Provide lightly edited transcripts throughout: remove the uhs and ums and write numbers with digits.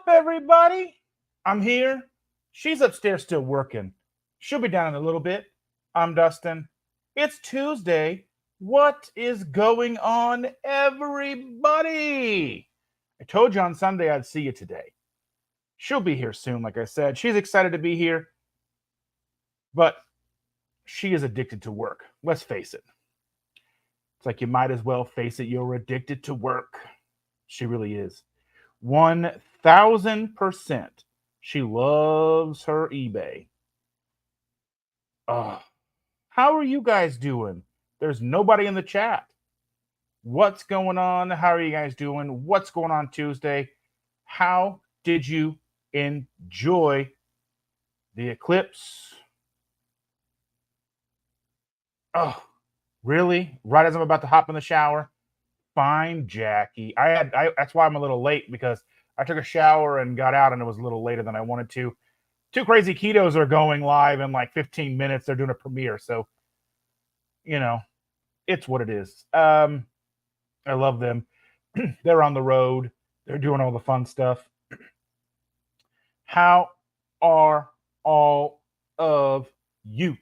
up, everybody? I'm here. She's upstairs still working. She'll be down in a little bit. I'm Dustin. It's Tuesday. What is going on, everybody? I told you on Sunday I'd see you today. She'll be here soon, like I said. She's excited to be here, but she is addicted to work. Let's face it. It's like you might as well face it. You're addicted to work. She really is. 1000%. She loves her eBay. Oh, how are you guys doing? There's nobody in the chat. What's going on? How are you guys doing? What's going on Tuesday? How did you enjoy the eclipse? Oh, really? Right as I'm about to hop in the shower? Fine, Jackie. That's why I'm a little late, because I took a shower and got out and it was a little later than I wanted to. Two Crazy Ketos are going live in like 15 minutes. They're doing a premiere, so it's what it is. I love them. They're on the road. They're doing all the fun stuff. How are all of you?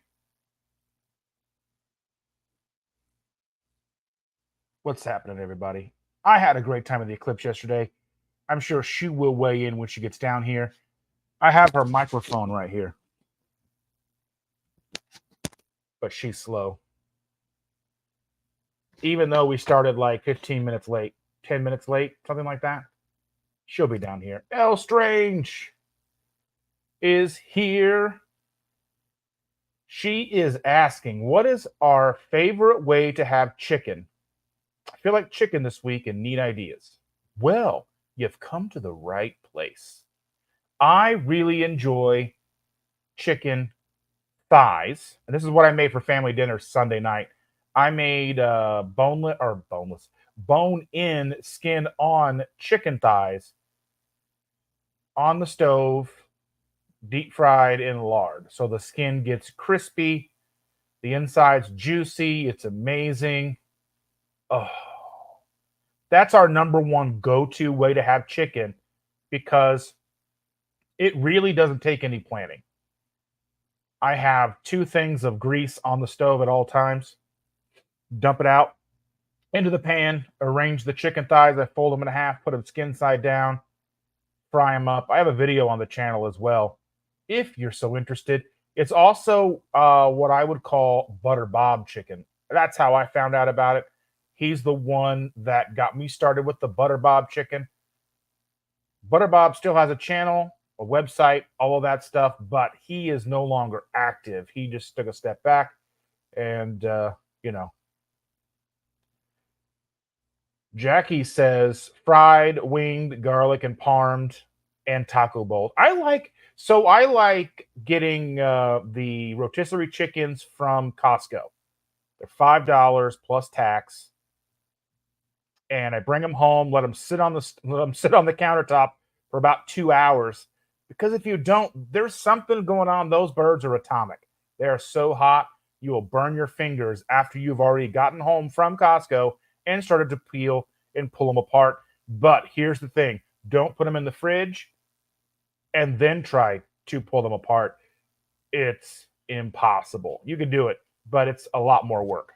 What's happening, everybody? I had a great time at the eclipse yesterday. I'm sure she will weigh in when she gets down here. I have her microphone right here, but she's slow. Even though we started like 15 minutes late, 10 minutes late, something like that, she'll be down here. L Strange is here. She is asking, what is our favorite way to have chicken? I feel like chicken this week and need ideas. Well, you've come to the right place. I really enjoy chicken thighs, and this is what I made for family dinner Sunday night. I made bone-in, skin-on chicken thighs on the stove, deep fried in lard. So the skin gets crispy, the inside's juicy. It's amazing. Oh, that's our number one go-to way to have chicken, because it really doesn't take any planning. I have 2 things of grease on the stove at all times. Dump it out into the pan, arrange the chicken thighs. I fold them in half, put them skin side down, fry them up. I have a video on the channel as well, if you're so interested. It's also what I would call butter bob chicken. That's how I found out about it. He's the one that got me started with the butter bob chicken. Butter Bob still has a channel, a website, all of that stuff, but he is no longer active. He just took a step back, and Jackie says fried, winged, garlic, and parmed, and taco bowl. I like getting the rotisserie chickens from Costco. They're $5 plus tax, and I bring them home, let them sit on the countertop for about 2 hours. Because if you don't, there's something going on. Those birds are atomic. They are so hot, you will burn your fingers after you've already gotten home from Costco and started to peel and pull them apart. But here's the thing: don't put them in the fridge and then try to pull them apart. It's impossible. You can do it, but it's a lot more work.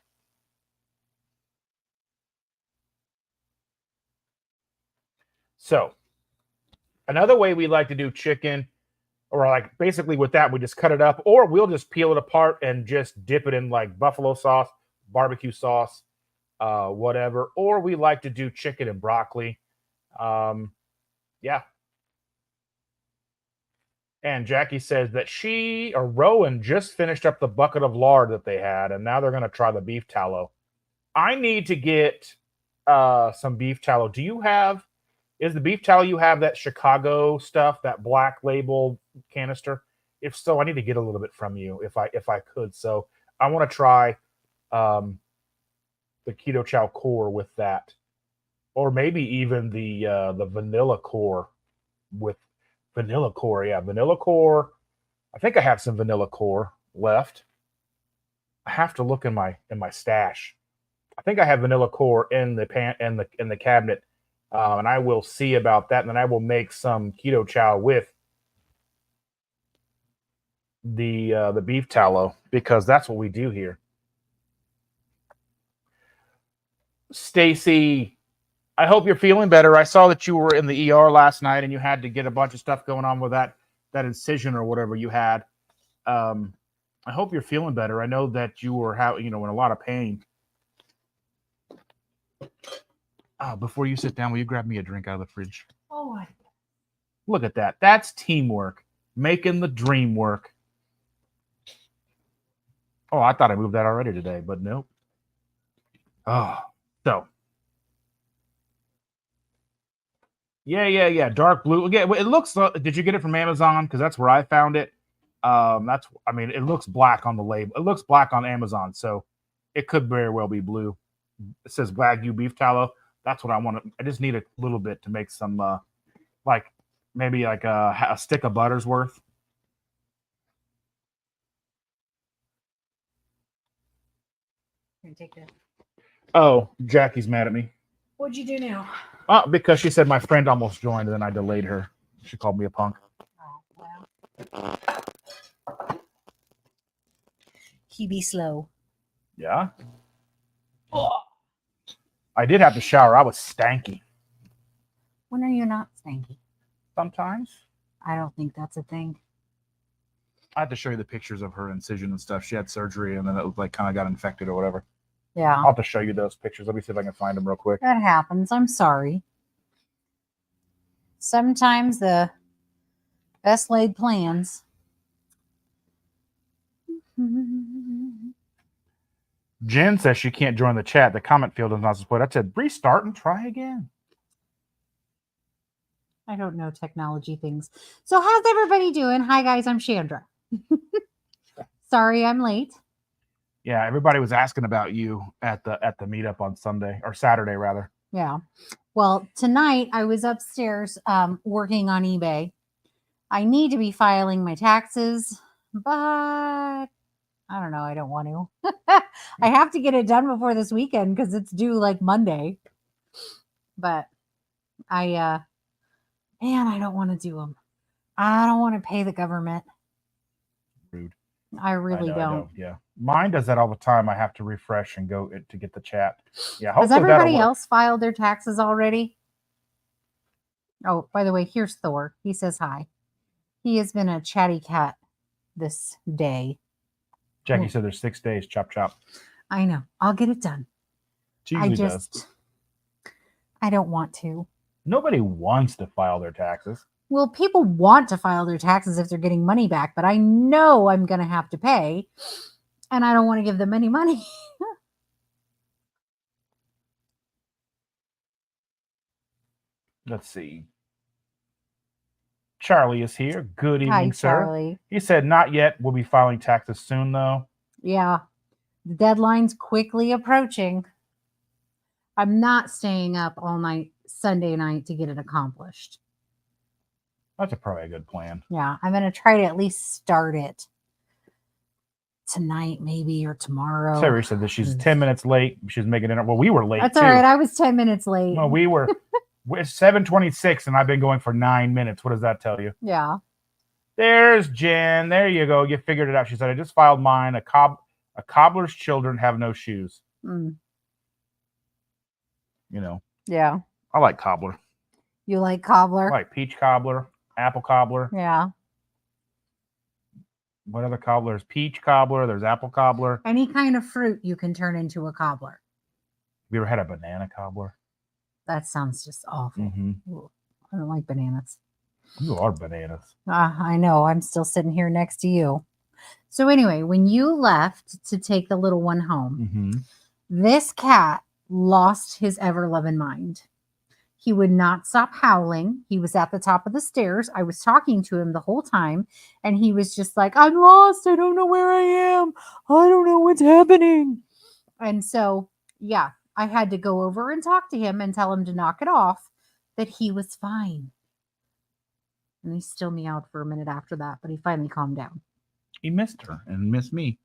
So, another way we like to do chicken, or like basically with that, we just cut it up, or we'll just peel it apart and just dip it in like buffalo sauce, barbecue sauce, whatever. Or we like to do chicken and broccoli. Yeah. And Jackie says that she or Rowan just finished up the bucket of lard that they had, and now they're going to try the beef tallow. I need to get some beef tallow. Is the beef tallow you have that Chicago stuff, that black label canister? If so, I need to get a little bit from you if I could. So I want to try the Keto Chow core with that, or maybe even the vanilla core with vanilla core. Yeah, vanilla core. I think I have some vanilla core left. I have to look in my stash. I think I have vanilla core in the cabinet And I will see about that. And then I will make some keto chow with the beef tallow, because that's what we do here. Stacy, I hope you're feeling better. I saw that you were in the ER last night and you had to get a bunch of stuff going on with that incision or whatever you had. I hope you're feeling better. I know that you were in a lot of pain. Before you sit down, will you grab me a drink out of the fridge? Oh, look at that. That's teamwork, making the dream work. Oh, I thought I moved that already today, but nope. Oh, so. Yeah. Dark blue. Yeah, it looks. Did you get it from Amazon? Because that's where I found it. It looks black on the label. It looks black on Amazon, so it could very well be blue. It says Wagyu beef tallow. That's what I want. I just need a little bit to make some, maybe a stick of butter's worth. Take that. Oh, Jackie's mad at me. What'd you do now? Because she said my friend almost joined, and then I delayed her. She called me a punk. Oh, well. He be slow. Yeah. Oh. I did have to shower. I was stanky. When are you not stanky? Sometimes. I don't think that's a thing. I have to show you the pictures of her incision and stuff. She had surgery, and then it kind of got infected or whatever. Yeah. I'll have to show you those pictures. Let me see if I can find them real quick. That happens. I'm sorry. Sometimes the best laid plans. Jen says she can't join the chat. The comment field is not supported. I said, restart and try again. I don't know technology things. So how's everybody doing? Hi, guys. I'm Chandra. Sorry I'm late. Yeah, everybody was asking about you at the meetup on Sunday, or Saturday, rather. Yeah. Well, tonight I was upstairs working on eBay. I need to be filing my taxes, but I don't know. I don't want to. I have to get it done before this weekend because it's due like Monday. But I don't want to do them. I don't want to pay the government. Rude. I really don't. Yeah. Mine does that all the time. I have to refresh and go to get the chat. Yeah. Has everybody else filed their taxes already? Oh, by the way, here's Thor. He says hi. He has been a chatty cat this day. Jackie said there's 6 days. Chop, chop. I know. I'll get it done. She usually does. I don't want to. Nobody wants to file their taxes. Well, people want to file their taxes if they're getting money back, but I know I'm going to have to pay, and I don't want to give them any money. Let's see. Charlie is here. Good evening, Hi, sir. Charlie. He said, not yet. We'll be filing taxes soon, though. Yeah. The deadline's quickly approaching. I'm not staying up all night Sunday night to get it accomplished. That's probably a good plan. Yeah. I'm going to try to at least start it tonight, maybe, or tomorrow. Sarah said that she's 10 minutes late. She's making it. Well, we were late. That's all right. I was 10 minutes late. Well, we were. It's 7:26, and I've been going for 9 minutes. What does that tell you? Yeah. There's Jen. There you go. You figured it out. She said, I just filed mine. A cobbler's children have no shoes. Mm. You know. Yeah. I like cobbler. You like cobbler? I like peach cobbler, apple cobbler. Yeah. What other cobbler? There's peach cobbler. There's apple cobbler. Any kind of fruit you can turn into a cobbler. Have you ever had a banana cobbler? That sounds just awful. Mm-hmm. Ooh, I don't like bananas. You are bananas. I know. I'm still sitting here next to you. So anyway, when you left to take the little one home, this cat lost his ever-loving mind. He would not stop howling. He was at the top of the stairs. I was talking to him the whole time, and he was just like, I'm lost. I don't know where I am. I don't know what's happening. And so, yeah, I had to go over and talk to him and tell him to knock it off, that he was fine. And he still meowed for a minute after that, but he finally calmed down. He missed her and missed me.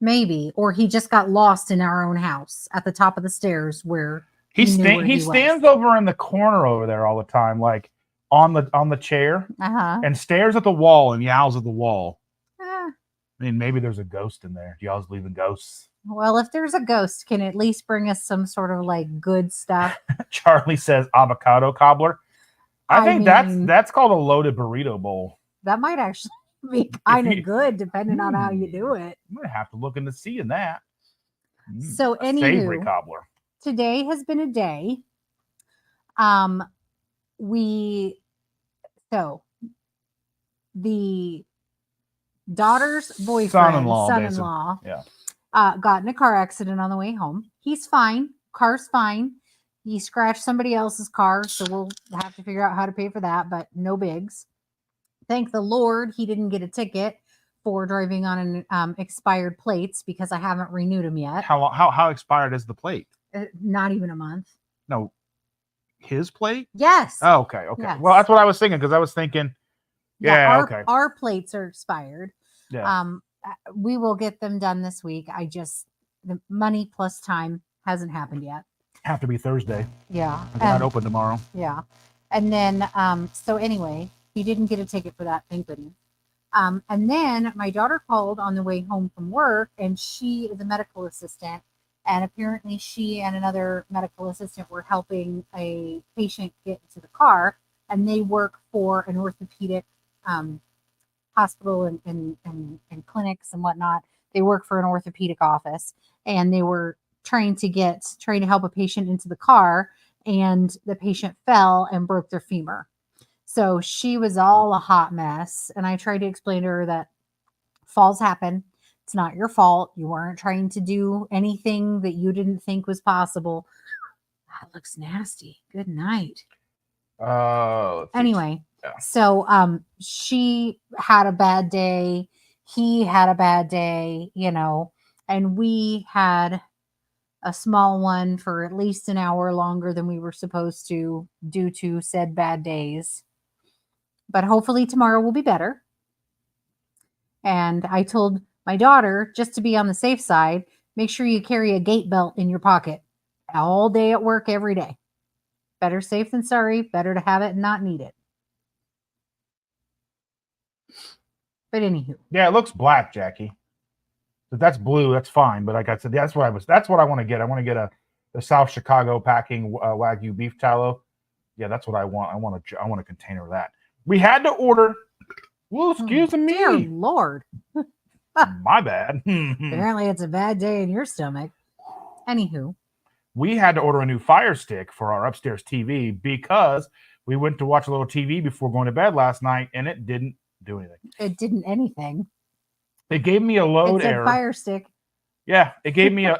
Maybe. Or he just got lost in our own house at the top of the stairs where he knew where he stands over in the corner over there all the time, like on the chair, and stares at the wall and yowls at the wall. I mean, maybe there's a ghost in there. Do y'all believe in ghosts? Well, if there's a ghost, can at least bring us some sort of like good stuff. Charlie says avocado cobbler. I think that's called a loaded burrito bowl. That might actually be kind of good, depending on how you do it. I'm gonna have to look into seeing that. So, savory cobbler. Today has been a day. The daughter's boyfriend, son-in-law, got in a car accident on the way home. He's fine. Car's fine. He scratched somebody else's car, so we'll have to figure out how to pay for that, but no bigs. Thank the Lord he didn't get a ticket for driving on an expired plates because I haven't renewed them yet. How expired is the plate? Not even a month. No, his plate? Yes. Oh, okay. Yes. Well, that's what I was thinking, because I was thinking, our plates are expired. Yeah. We will get them done this week. The money plus time hasn't happened yet. Have to be Thursday. Yeah. They're not open tomorrow. Yeah. And then, so anyway, he didn't get a ticket for that, thank goodness. And then my daughter called on the way home from work, and she is a medical assistant. And apparently she and another medical assistant were helping a patient get into the car, and they work for an orthopedic hospital and clinics and whatnot. They work for an orthopedic office, and they were trying to help a patient into the car, and the patient fell and broke their femur. So she was all a hot mess. And I tried to explain to her that falls happen. It's not your fault. You weren't trying to do anything that you didn't think was possible. That looks nasty. Good night. Anyway, so she had a bad day. He had a bad day, and we had a small one for at least an hour longer than we were supposed to due to said bad days. But hopefully tomorrow will be better. And I told my daughter, just to be on the safe side, make sure you carry a gait belt in your pocket all day at work every day. Better safe than sorry. Better to have it and not need it. But anywho. Yeah, it looks black, Jackie. If that's blue, that's fine. But like I said, that's what I want to get. I want to get the South Chicago packing Wagyu beef tallow. Yeah, that's what I want. I want a container of that. We had to order. Well, excuse me. Dear Lord. My bad. Apparently it's a bad day in your stomach. Anywho. We had to order a new Fire Stick for our upstairs TV because we went to watch a little TV before going to bed last night, and it didn't do anything. It didn't anything. It gave me a load error. Fire Stick. Yeah, it gave me a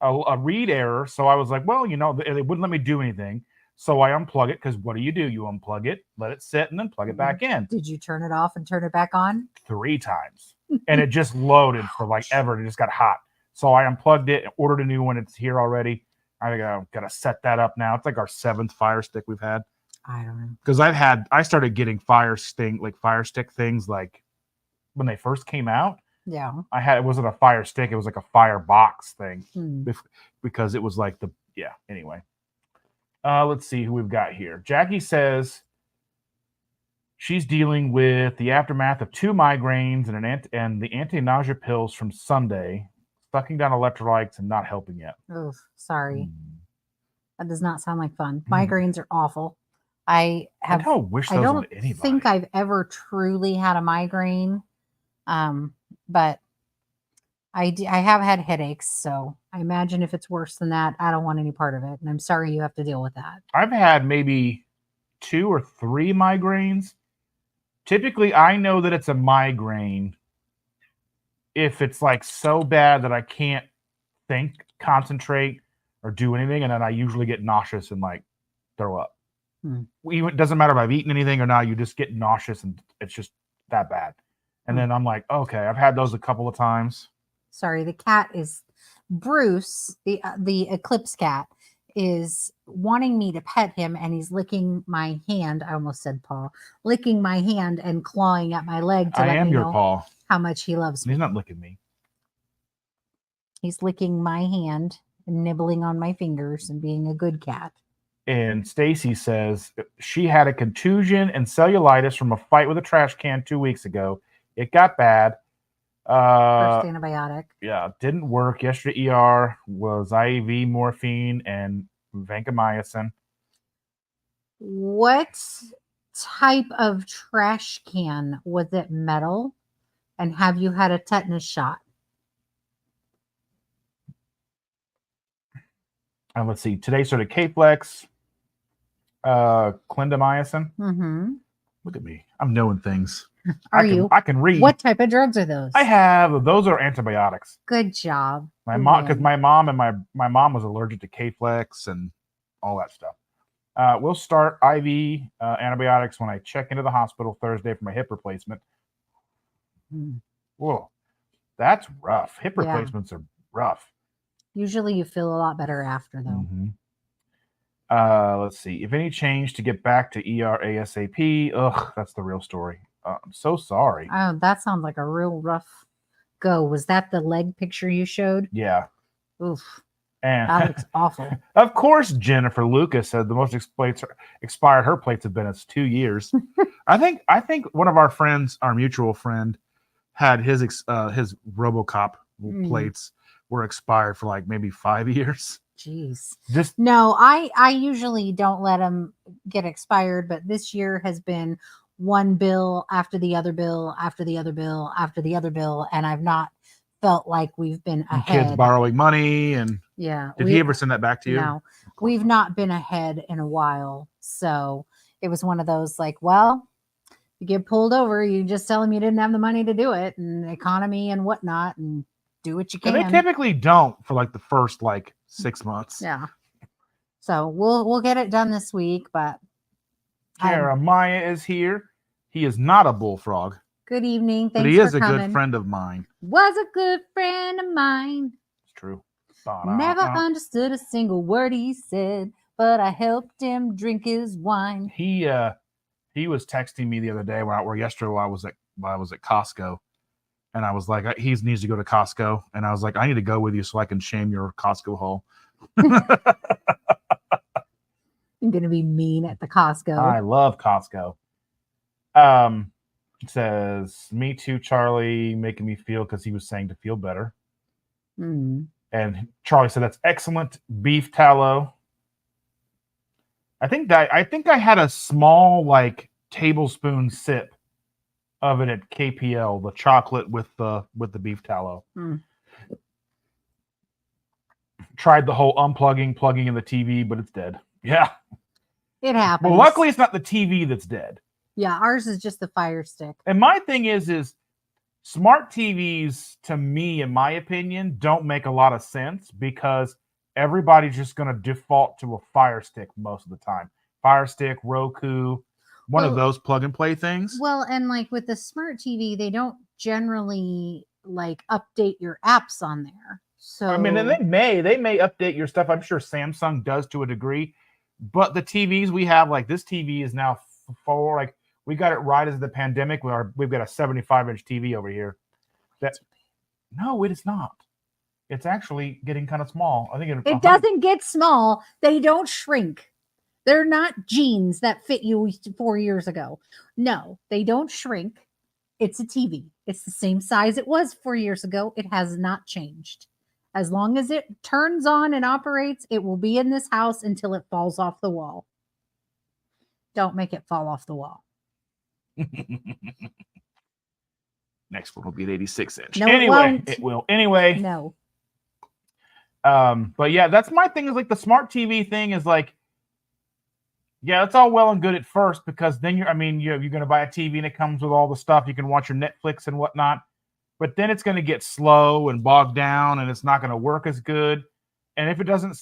read error. So I was like, well, it wouldn't let me do anything. So I unplug it, because what do? You unplug it, let it sit, and then plug it back in. Did you turn it off and turn it back on? 3 times. And it just loaded for like ever. It just got hot. So I unplugged it and ordered a new one. It's here already. I got to set that up now. It's like our 7th Fire Stick we've had. I don't know. Because I started getting Fire Stick things like when they first came out. Yeah. It wasn't a Fire Stick. It was like a Fire Box thing. Because it was like anyway. Let's see who we've got here. Jackie says she's dealing with the aftermath of 2 migraines and the anti-nausea pills from Sunday, sucking down electrolytes and not helping yet. Oh, sorry. That does not sound like fun. Migraines are awful. I don't think I've ever truly had a migraine, but I have had headaches, so I imagine if it's worse than that, I don't want any part of it. And I'm sorry you have to deal with that. I've had maybe 2 or 3 migraines. Typically, I know that it's a migraine if it's like so bad that I can't think, concentrate, or do anything. And then I usually get nauseous and like throw up. It doesn't matter if I've eaten anything or not. You just get nauseous and it's just that bad. And then I'm like, okay, I've had those a couple of times. Sorry, the cat is Bruce, the Eclipse cat, is wanting me to pet him, and he's licking my hand. I almost said paw, licking my hand and clawing at my leg to let me know how much he loves me. He's not licking me. He's licking my hand nibbling on my fingers and being a good cat. And Stacy says she had a contusion and cellulitis from a fight with a trash can 2 weeks ago. It got bad. First antibiotic. Yeah, didn't work. Yesterday ER was IV morphine and vancomycin. What type of trash can was it? Metal? And have you had a tetanus shot? And let's see. Today started K-Flex, clindamycin. Mm-hmm. Look at me. I'm knowing things. I can read. What type of drugs are those? Those are antibiotics. Good job. My mom, because my mom was allergic to K-Flex and all that stuff. We'll start IV antibiotics when I check into the hospital Thursday for my hip replacement. Whoa, that's rough. Hip replacements are rough. Usually you feel a lot better after, though. Let's see. If any change to get back to ER ASAP. Ugh, that's the real story. I'm so sorry. Oh, that sounds like a real rough go. Was that the leg picture you showed? Yeah. Oof. And that looks awful. Of course, Jennifer Lucas said the most expired her plates have been as 2 years. I think one of our friends, our mutual friend, had his RoboCop plates were expired for like maybe 5 years. Jeez. No, I usually don't let them get expired, but this year has been one bill after the other bill after the other bill after the other bill, and I've not felt like we've been ahead. Kids borrowing money and Did he ever send that back to you? No, we've not been ahead in a while, so it was one of those like, well, you get pulled over, you just tell them you didn't have the money to do it, and economy and whatnot, and do what you can. And they typically don't for like the first 6 months. Yeah. So we'll get it done this week, but Jeremiah is here. He is not a bullfrog. Good evening. Thanks but he is for coming. Good friend of mine. Was a good friend of mine. It's true. Never understood a single word he said, but I helped him drink his wine. He was texting me the other day yesterday while I was at Costco. And I was like, he needs to go to Costco. And I was like, I need to go with you so I can shame your Costco haul. I'm going to be mean at the Costco. I love Costco. It says, me too, Charlie, making me feel because he was saying to feel better. And Charlie said, that's excellent beef tallow. I think I had a small tablespoon sip of it at KPL, the chocolate with the beef tallow. Tried the whole plugging in the TV, but it's dead. Yeah. It happens. Well, luckily it's not the TV that's dead. Yeah, ours is just the Fire Stick. And my thing is smart TVs, to me, in my opinion, don't make a lot of sense because everybody's just going to default to a Fire Stick most of the time. Fire Stick, Roku, one of those plug and play things. Well, and with the smart TV, they don't generally update your apps on there. So I mean, and they may update your stuff. I'm sure Samsung does to a degree, but the TVs we have, this TV is now we got it right as the pandemic. We've got a 75-inch TV over here. No, it is not. It's actually getting kind of small. I think it doesn't get small. They don't shrink. They're not jeans that fit you 4 years ago. No, they don't shrink. It's a TV. It's the same size it was 4 years ago. It has not changed. As long as it turns on and operates, it will be in this house until it falls off the wall. Don't make it fall off the wall. Next one will be an 86-inch. No, anyway, it will. Anyway. No. But yeah, that's my thing is the smart TV thing is yeah, it's all well and good at first because then you're going to buy a TV and it comes with all the stuff. You can watch your Netflix and whatnot, but then it's going to get slow and bogged down and it's not going to work as good. And if it doesn't,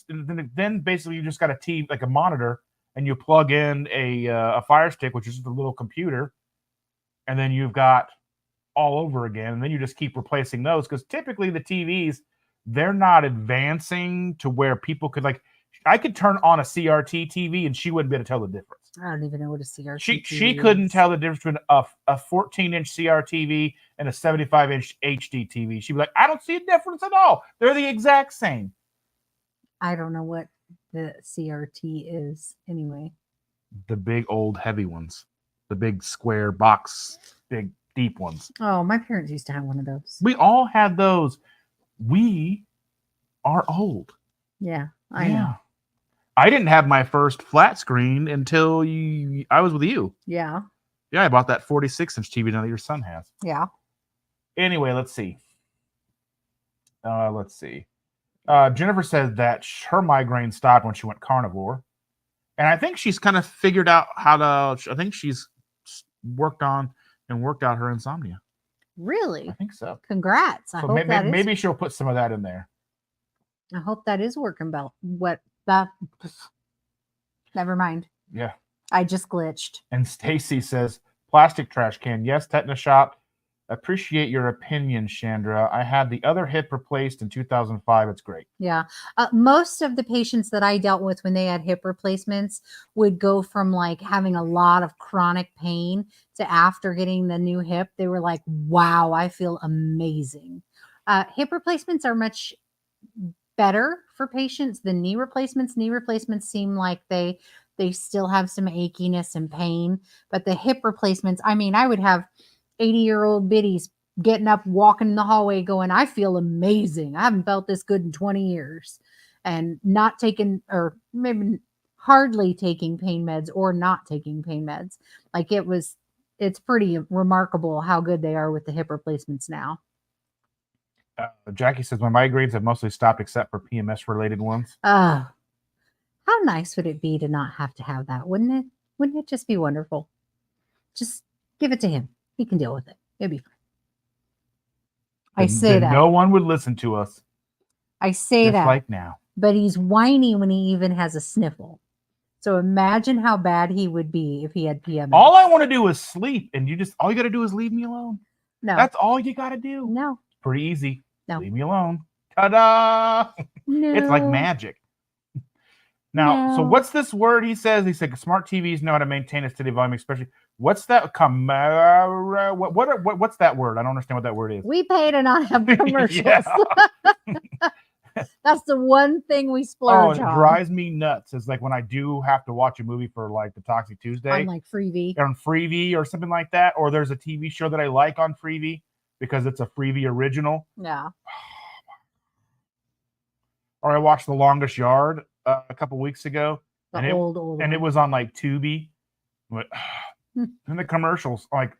then basically you just got a TV, a monitor, and you plug in a Fire Stick, which is just a little computer, and then you've got all over again. And then you just keep replacing those because typically the TVs, they're not advancing to where people could I could turn on a CRT TV and she wouldn't be able to tell the difference. I don't even know what a CRT TV is. She couldn't tell the difference between a 14-inch CRT TV and a 75-inch HD TV. She'd be like, I don't see a difference at all. They're the exact same. I don't know what the CRT is anyway. The big old heavy ones, the big square box, big deep ones. Oh, my parents used to have one of those. We all had those. We are old. Yeah, I know. I didn't have my first flat screen until I was with you. Yeah. Yeah, I bought that 46-inch TV now that your son has. Yeah. Anyway, let's see. Jennifer said that her migraine stopped when she went carnivore. And I think she's kind of figured out I think she's worked out her insomnia. Really? I think so. Congrats. I hope maybe she'll put some of that in there. I hope that is working that. Never mind. Yeah. I just glitched. And Stacy says, plastic trash can. Yes, tetanus shot. Appreciate your opinion, Chandra. I had the other hip replaced in 2005. It's great. Yeah. Most of the patients that I dealt with when they had hip replacements would go from like having a lot of chronic pain to after getting the new hip, they were like, wow, I feel amazing. Hip replacements are much better for patients than knee replacements. Knee replacements seem like they still have some achiness and pain, but the hip replacements, I mean, I would have 80-year-old biddies getting up, walking in the hallway going, I feel amazing. I haven't felt this good in 20 years. And not taking, or maybe hardly taking pain meds or not taking pain meds. Like it's pretty remarkable how good they are with the hip replacements now. Jackie says, my migraines have mostly stopped except for PMS related ones. Oh, how nice would it be to not have to have that? Wouldn't it? Wouldn't it just be wonderful? Just give it to him. He can deal with it. It'll be fine. I say that. No one would listen to us. I say just that. Like now. But he's whiny when he even has a sniffle. So imagine how bad he would be if he had PMS. All I want to do is sleep, and all you got to do is leave me alone. No. That's all you got to do. No. It's pretty easy. No. Leave me alone. Ta-da! No. It's like magic. Now, so what's this word he says? He said smart TVs know how to maintain a steady volume, especially. What's that? What's that word? I don't understand what that word is. We pay to not have commercials. That's the one thing we splurge on. It drives me nuts. It's like when I do have to watch a movie for like the Toxic Tuesday. On like Freevee. On Freevee or something like that. Or there's a TV show that I like on Freevee because it's a Freevee original. Yeah. Or I watched The Longest Yard a couple weeks ago. And it was on like Tubi. But, and the commercials, like,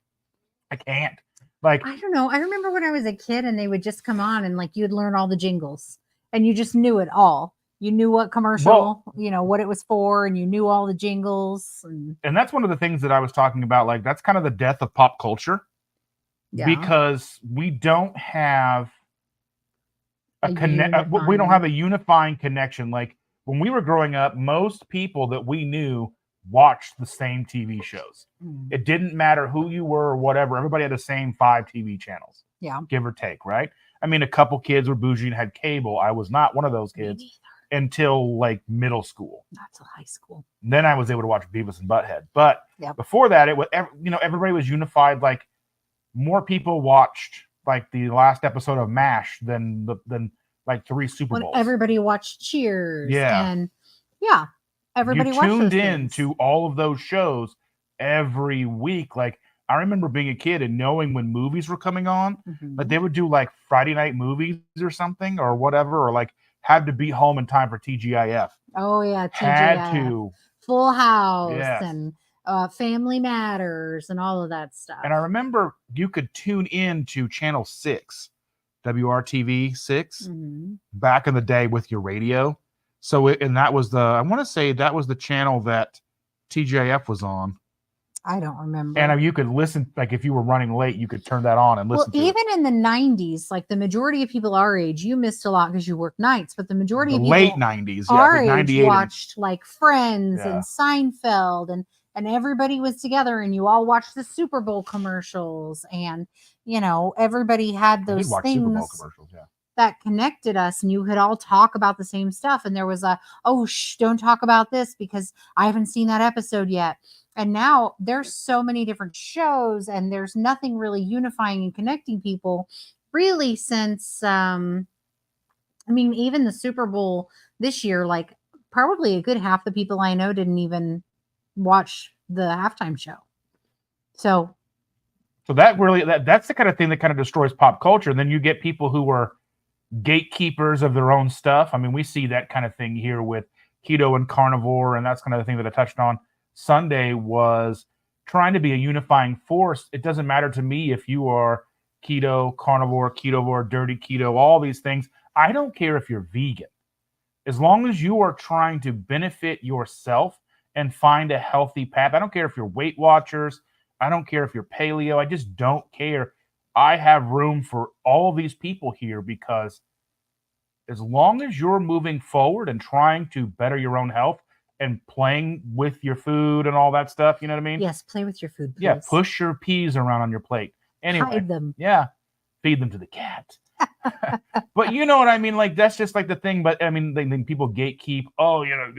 I can't. Like, I don't know. I remember when I was a kid and they would just come on and like you'd learn all the jingles and you just knew it all. You knew what commercial, what it was for, and you knew all the jingles. And that's one of the things that I was talking about. Like, that's kind of the death of pop culture. Yeah. Because we don't have we don't have a unifying connection. Like when we were growing up, most people that we knew watched the same TV shows. It didn't matter who you were or whatever. Everybody had the same 5 TV channels. Yeah. Give or take, right? I mean, a couple kids were bougie and had cable. I was not one of those kids until like middle school. Not till high school. And then I was able to watch Beavis and Butthead. But before that, it was everybody was unified. Like more people watched like the last episode of MASH than like 3 Super Bowls. Everybody watched Cheers. Yeah. And everybody tuned in to all of those shows every week. Like I remember being a kid and knowing when movies were coming on, like they would do like Friday night movies or something or whatever, or like had to be home in time for TGIF. Oh yeah, TGIF. Had to. Full House and Family Matters and all of that stuff. And I remember you could tune in to Channel 6, WRTV 6, back in the day with your radio. So, that was I want to say that was the channel that TGIF was on. I don't remember. And you could listen, like if you were running late, you could turn that on and listen to even in the 90s, like the majority of people our age, you missed a lot because you worked nights, but the majority of people late 90s, our age watched like Friends and Seinfeld and everybody was together and you all watched the Super Bowl commercials and, everybody had those things. Super Bowl commercials, that connected us and you could all talk about the same stuff. And there was don't talk about this because I haven't seen that episode yet. And now there's so many different shows and there's nothing really unifying and connecting people really since I mean, even the Super Bowl this year, like probably a good half the people I know didn't even watch the halftime show. So that really, that's the kind of thing that kind of destroys pop culture. And then you get people who are gatekeepers of their own stuff. I mean, we see that kind of thing here with keto and carnivore, and that's kind of the thing that I touched on Sunday, was trying to be a unifying force. It doesn't matter to me if you are keto, carnivore, ketovore, dirty keto, all these things. I don't care if you're vegan. As long as you are trying to benefit yourself and find a healthy path. I don't care if you're Weight Watchers. I don't care if you're paleo. I just don't care. I have room for all of these people here, because as long as you're moving forward and trying to better your own health and playing with your food and all that stuff, you know what I mean? yes, play with your food, please. Yeah, push your peas around on your plate. Anyway, Hide them. Yeah, feed them to the cat. But you know what I mean? Like, that's just like the thing. But I mean, then people gatekeep. Oh, you know,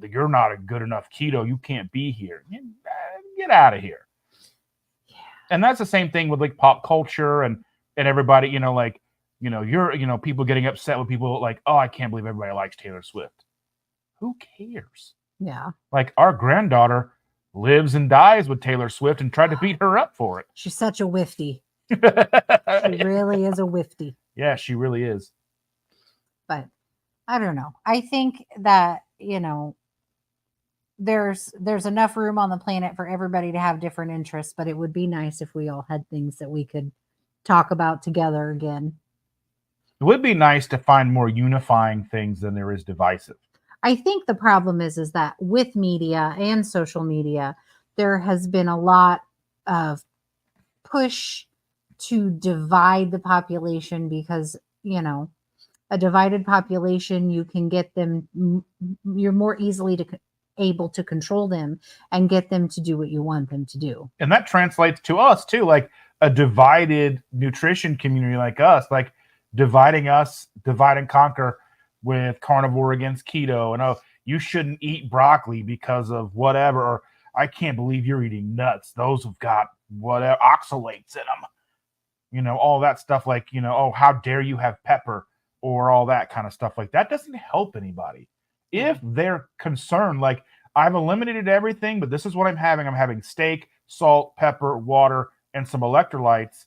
you're not a good enough keto. You can't be here. Get out of here. Yeah. And that's the same thing with like pop culture and everybody, you know, like, you know, people getting upset with people like, oh, I can't believe everybody likes Taylor Swift. Who cares? Yeah. Like, our granddaughter lives and dies with Taylor Swift and tried to beat her up for it. She's such a whiffy. She really is a whiffy. Yeah, she really is. But I don't know. I think that, you know, there's enough room on the planet for everybody to have different interests, but it would be nice if we all had things that we could talk about together again. It would be nice to find more unifying things than there is divisive. I think the problem is that with media and social media, there has been a lot of push to divide the population, because, you know, a divided population, you can get them, you're more easily able to control them and get them to do what you want them to do. And that translates to us too, like a divided nutrition community like us, like divide and conquer with carnivore against keto, and oh, you shouldn't eat broccoli because of whatever, or I can't believe you're eating nuts. Those have got whatever oxalates in them. You know, all that stuff, like, you know, oh, how dare you have pepper, or all that kind of stuff. Like, that doesn't help anybody. If they're concerned, like, I've eliminated everything, but this is what I'm having. I'm having steak, salt, pepper, water, and some electrolytes.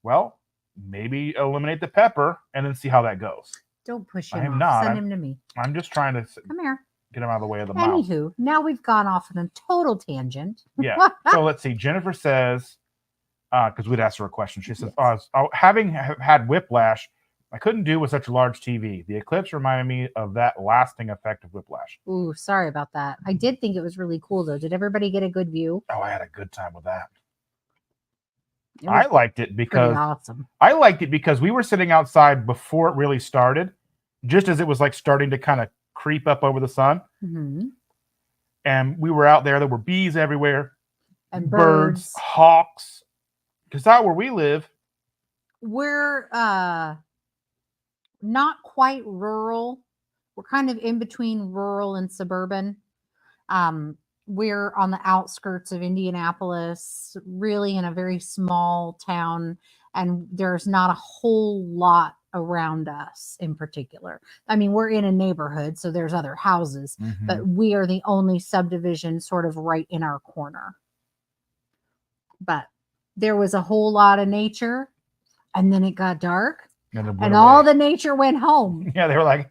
Well, maybe eliminate the pepper and then see how that goes. Don't push him. I am not. Send him to me. I'm just trying to come here, get him out of the way of the mouth. Anywho, now we've gone off on a total tangent. Yeah. So let's see. Jennifer says, because we'd asked her a question. She says, having had whiplash, I couldn't do with such a large TV. The eclipse reminded me of that lasting effect of whiplash. Ooh, sorry about that. I did think it was really cool, though. Did everybody get a good view? Oh, I had a good time with that. I liked it because awesome. I liked it because we were sitting outside before it really started, just as it was like starting to kind of creep up over the sun. Mm-hmm. And we were out there. There were bees everywhere, and birds, hawks. Because out where we live, we're not quite rural. We're kind of in between rural and suburban. We're on the outskirts of Indianapolis, really in a very small town, and there's not a whole lot around us in particular. I mean, we're in a neighborhood, so there's other houses, but we are the only subdivision sort of right in our corner. But there was a whole lot of nature, and then it got dark, and all the nature went home. Yeah, they were like,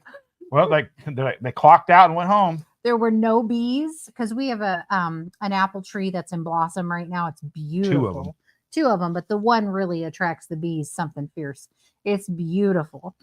well, they clocked out and went home. There were no bees, because we have an apple tree that's in blossom right now. It's beautiful. Two of them, but the one really attracts the bees, something fierce. It's beautiful.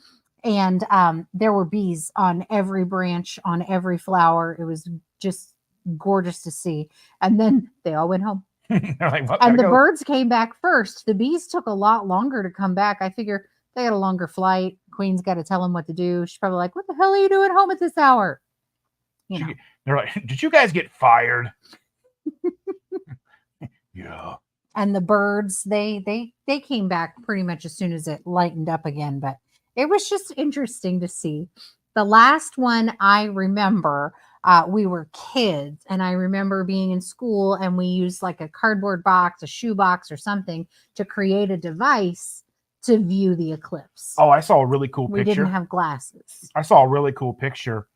And there were bees on every branch, on every flower. It was just gorgeous to see. And then they all went home. Like, well, and the birds came back first. The bees took a lot longer to come back. I figure they had a longer flight. Queen's got to tell them what to do. She's probably like, what the hell are you doing home at this hour? You know. They're like, did you guys get fired? Yeah. And the birds, they came back pretty much as soon as it lightened up again. But it was just interesting to see. The last one I remember, we were kids, and I remember being in school, and we used like a cardboard box, a shoe box or something to create a device to view the eclipse. Oh, I saw a really cool We picture. didn't have glasses. I saw a really cool picture.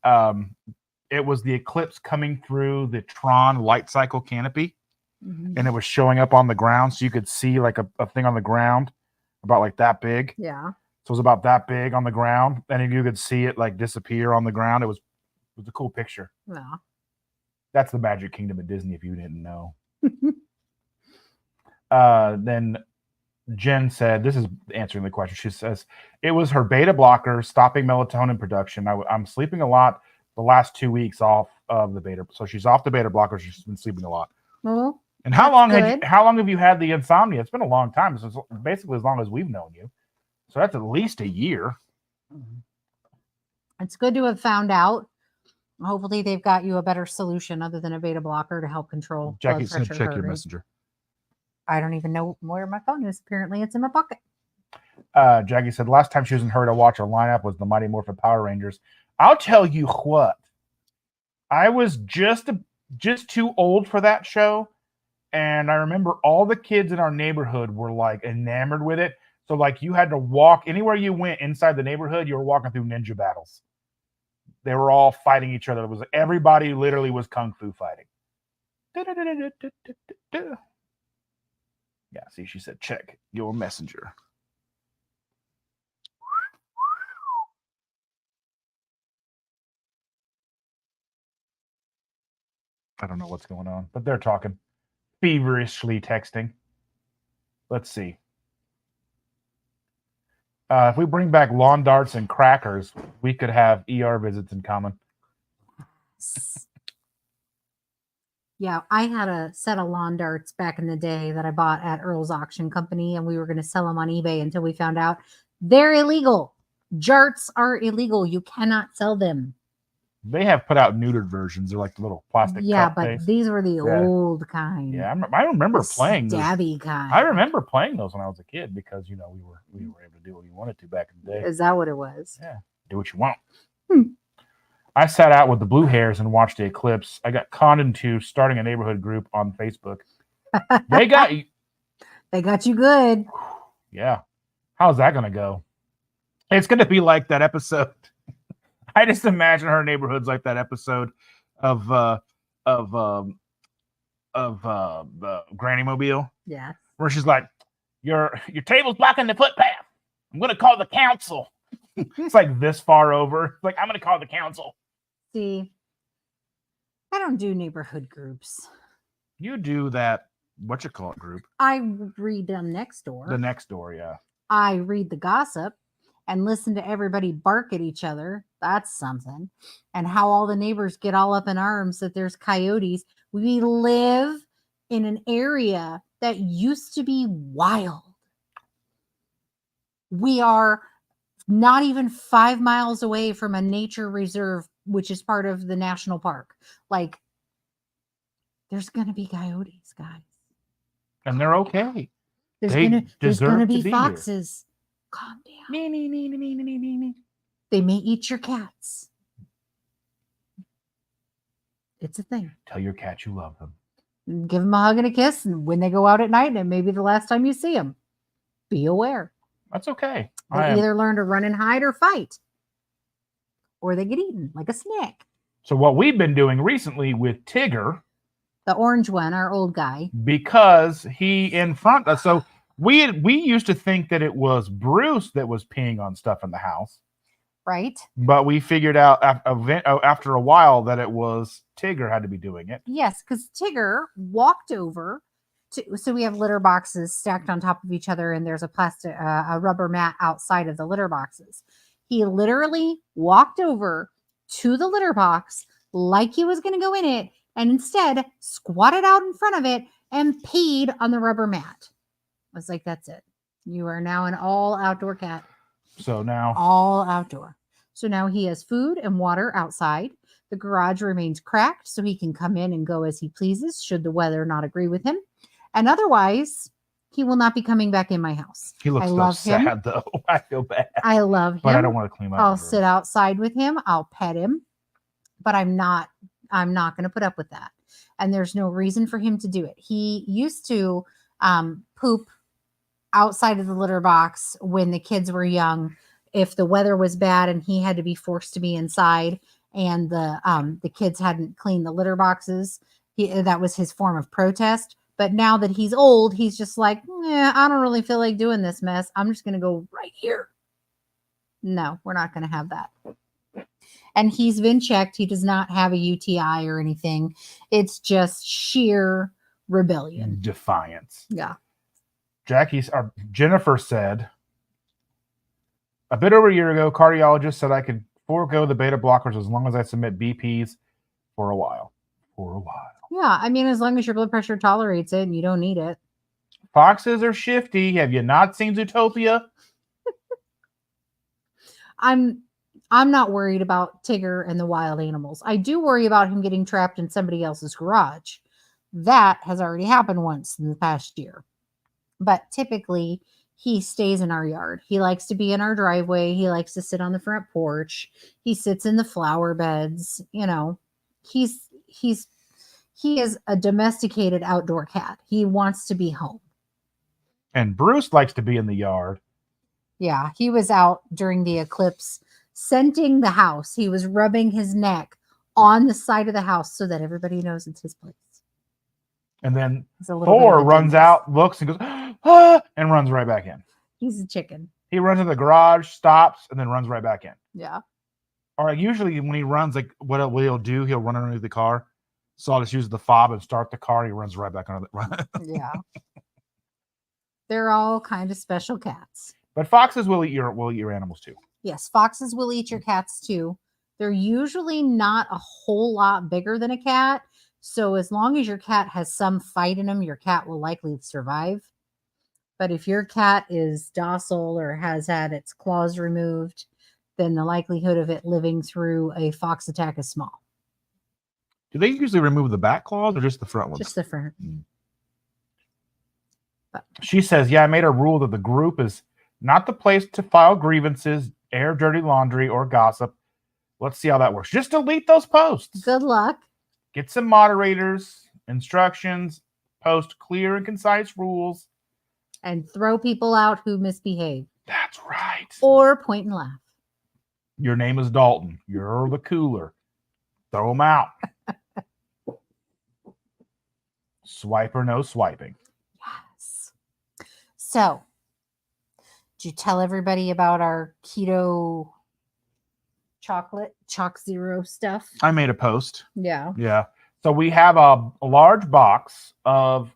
It was the eclipse coming through the Tron light cycle canopy, and it was showing up on the ground, so you could see like a thing on the ground about like that big. Yeah. So it was about that big on the ground, and you could see it like disappear on the ground. It was a cool picture. Yeah. That's the Magic Kingdom at Disney, if you didn't know. Then Jen said, this is answering the question. She says, it was her beta blocker stopping melatonin production. I'm sleeping a lot the last 2 weeks off of the beta. So she's off the beta blocker. She's been sleeping a lot. Well, and how long have you had the insomnia? It's been a long time. It's basically as long as we've known you. So that's at least a year. It's good to have found out. Hopefully they've got you a better solution other than a beta blocker to help control Jackie's blood going to pressure. check your messenger. I don't even know where my phone is. Apparently it's in my pocket. Jackie said last time she was in her to watch a lineup was the Mighty Morphin Power Rangers. I'll tell you what. I was just too old for that show. And I remember all the kids in our neighborhood were like enamored with it. So like you had to walk anywhere you went inside the neighborhood, you were walking through ninja battles. They were all fighting each other. It was everybody literally was kung fu fighting. Yeah, see, she said, check your messenger. I don't know what's going on, but they're talking. Feverishly texting. Let's see. If we bring back lawn darts and crackers, we could have ER visits in common. Yeah, I had a set of lawn darts back in the day that I bought at Earl's Auction Company, and we were going to sell them on eBay until we found out they're illegal. Jarts are illegal. You cannot sell them. They have put out neutered versions. They're like the little plastic. Yeah, cup but face. these were the old kind. Yeah, I remember playing those. Stabby kind. I remember playing those when I was a kid because we were able to do what we wanted to back in the day. Is that what it was? Yeah, do what you want. I sat out with the blue hairs and watched the eclipse. I got conned into starting a neighborhood group on Facebook. They got you. They got you good. Yeah. How's that going to go? It's going to be like that episode. I just imagine her neighborhood's like that episode of Granny Mobile. Yeah. Where she's like, your table's blocking the footpath. I'm going to call the council. It's like this far over. Like, I'm going to call the council. See, I don't do neighborhood groups. You do that, what you call it, group? I read them next door. The next door, yeah. I read the gossip and listen to everybody bark at each other. That's something. And how all the neighbors get all up in arms that there's coyotes. We live in an area that used to be wild. We are not even 5 miles away from a nature reserve, which is part of the national park. Like, there's going to be coyotes, guys. And they're okay. There's going to be foxes. Here. Calm down. They may eat your cats. It's a thing. Tell your cat you love them. Give them a hug and a kiss. And when they go out at night, and it may be the last time you see them, be aware. That's okay. They either learn to run and hide or fight. Or they get eaten like a snack. So what we've been doing recently with Tigger. The orange one, our old guy. Because he in front of... So we used to think that it was Bruce that was peeing on stuff in the house. Right. But we figured out after a while that it was Tigger had to be doing it. Yes, because Tigger walked over so we have litter boxes stacked on top of each other, and there's a rubber mat outside of the litter boxes. He literally walked over to the litter box like he was going to go in it, and instead squatted out in front of it and peed on the rubber mat. I was like, that's it. You are now an all outdoor cat. So now all outdoor. So now he has food and water outside. The garage remains cracked so he can come in and go as he pleases should the weather not agree with him. And otherwise, he will not be coming back in my house. He looks so sad, though. I feel bad. I love him. But I don't want to clean up. I'll sit outside with him. I'll pet him. But I'm not going to put up with that. And there's no reason for him to do it. He used to poop outside of the litter box when the kids were young. If the weather was bad and he had to be forced to be inside, and the kids hadn't cleaned the litter boxes, that was his form of protest. But now that he's old, he's just like, I don't really feel like doing this mess. I'm just going to go right here. No, we're not going to have that. And he's been checked. He does not have a UTI or anything. It's just sheer rebellion. Defiance. Yeah. Jennifer said, a bit over a year ago, cardiologist said I could forego the beta blockers as long as I submit BPs for a while. Yeah, I mean, as long as your blood pressure tolerates it and you don't need it. Foxes are shifty. Have you not seen Zootopia? I'm not worried about Tigger and the wild animals. I do worry about him getting trapped in somebody else's garage. That has already happened once in the past year. But typically, he stays in our yard. He likes to be in our driveway. He likes to sit on the front porch. He sits in the flower beds. You know, he is a domesticated outdoor cat. He wants to be home. And Bruce likes to be in the yard. Yeah, he was out during the eclipse scenting the house. He was rubbing his neck on the side of the house so that everybody knows it's his place. And then Thor runs out, looks, and goes, ah, and runs right back in. He's a chicken. He runs in the garage, stops, and then runs right back in. Yeah. Or usually when he runs, like what he'll do, he'll run underneath the car. So I'll just use the fob and start the car. He runs right back under the Yeah. They're all kind of special cats. But foxes will eat your animals too. Yes, foxes will eat your cats too. They're usually not a whole lot bigger than a cat. So as long as your cat has some fight in them, your cat will likely survive. But if your cat is docile or has had its claws removed, then the likelihood of it living through a fox attack is small. Do they usually remove the back claws or just the front ones? Just the front. She says, yeah, I made a rule that the group is not the place to file grievances, air dirty laundry, or gossip. Let's see how that works. Just delete those posts. Good luck. Get some moderators, instructions, post clear and concise rules. And throw people out who misbehave. That's right. Or point and laugh. Your name is Dalton. You're the cooler. Throw them out. Swipe or no swiping. Yes. So, did you tell everybody about our keto chocolate, Chalk Zero stuff? I made a post. Yeah. Yeah. So we have a large box of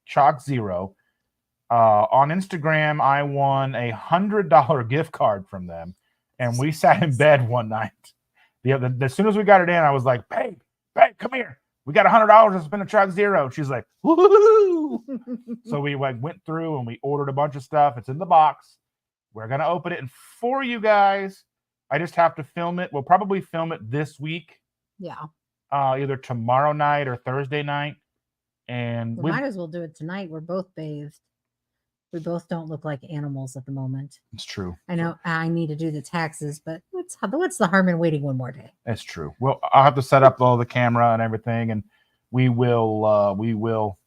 Chalk Zero. On Instagram, I won $100 gift card from them. And we sat in bed one night. As soon as we got it in, I was like, babe, come here. We got $100 to spend a Chalk Zero. She's like, woohoo. So we went through and we ordered a bunch of stuff. It's in the box. We're going to open it. And for you guys, I just have to film it. We'll probably film it this week. Yeah. Either tomorrow night or Thursday night. And we might as well do it tonight. We're both bathed. We both don't look like animals at the moment. It's true. I know I need to do the taxes, but what's the harm in waiting one more day? That's true. Well, I'll have to set up all the camera and everything, and we will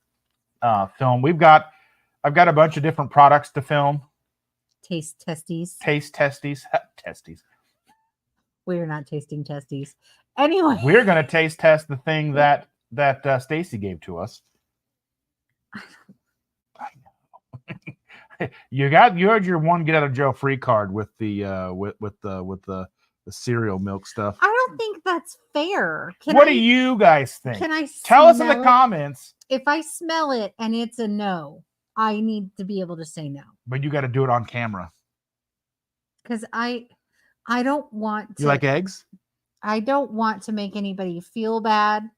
film. I've got a bunch of different products to film. Taste testies. Testies. We're not tasting testes. Anyway, we're going to taste test the thing that Stacy gave to us. I know. You had your one get out of jail free card with the cereal milk stuff. I don't think that's fair. What do you guys think? Can I tell us in the comments? If I smell it and it's a no, I need to be able to say no. But you got to do it on camera. Because I don't want to. You like eggs? I don't want to make anybody feel bad.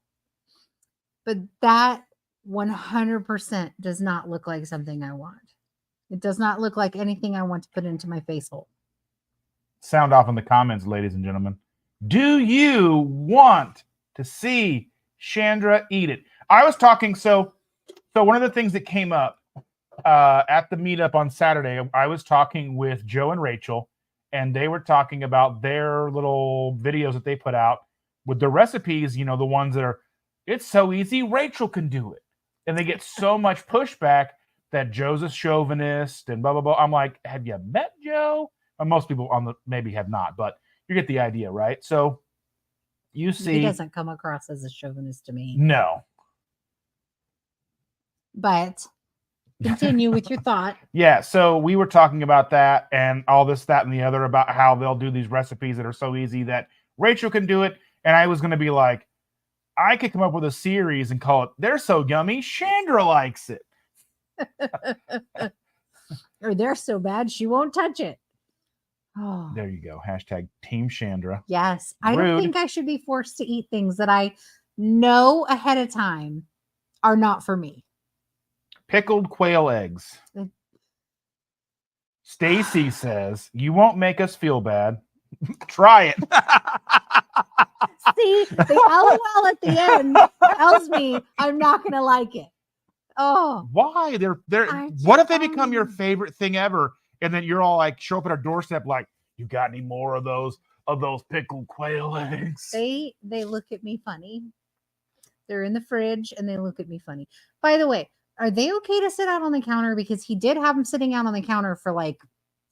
But that 100% does not look like something I want. It does not look like anything I want to put into my face hole. Sound off in the comments, ladies and gentlemen. Do you want to see Chandra eat it? I was talking, so one of the things that came up at the meetup on Saturday, I was talking with Joe and Rachel, and they were talking about their little videos that they put out with the recipes, the ones that are, it's so easy, Rachel can do it. And they get so much pushback that Joe's a chauvinist and blah blah blah. I'm like, have you met Joe? And most people maybe have not, but you get the idea, right? So you see, he doesn't come across as a chauvinist to me. No. But continue with your thought. Yeah, so we were talking about that and all this, that, and the other about how they'll do these recipes that are so easy that Rachel can do it. And I was going to be like, I could come up with a series and call it "They're So Yummy, Chandra Likes It." Or they're so bad, she won't touch it. Oh. There you go. Hashtag Team Chandra. Yes. I don't think I should be forced to eat things that I know ahead of time are not for me. Pickled quail eggs. Stacy says, you won't make us feel bad. Try it. See, the LOL at the end tells me I'm not going to like it. Oh. Why? What if they become your favorite thing ever? And then you're all like, show up at our doorstep like, you got any more of those pickled quail eggs? They look at me funny. They're in the fridge and they look at me funny. By the way, are they okay to sit out on the counter? Because he did have them sitting out on the counter for like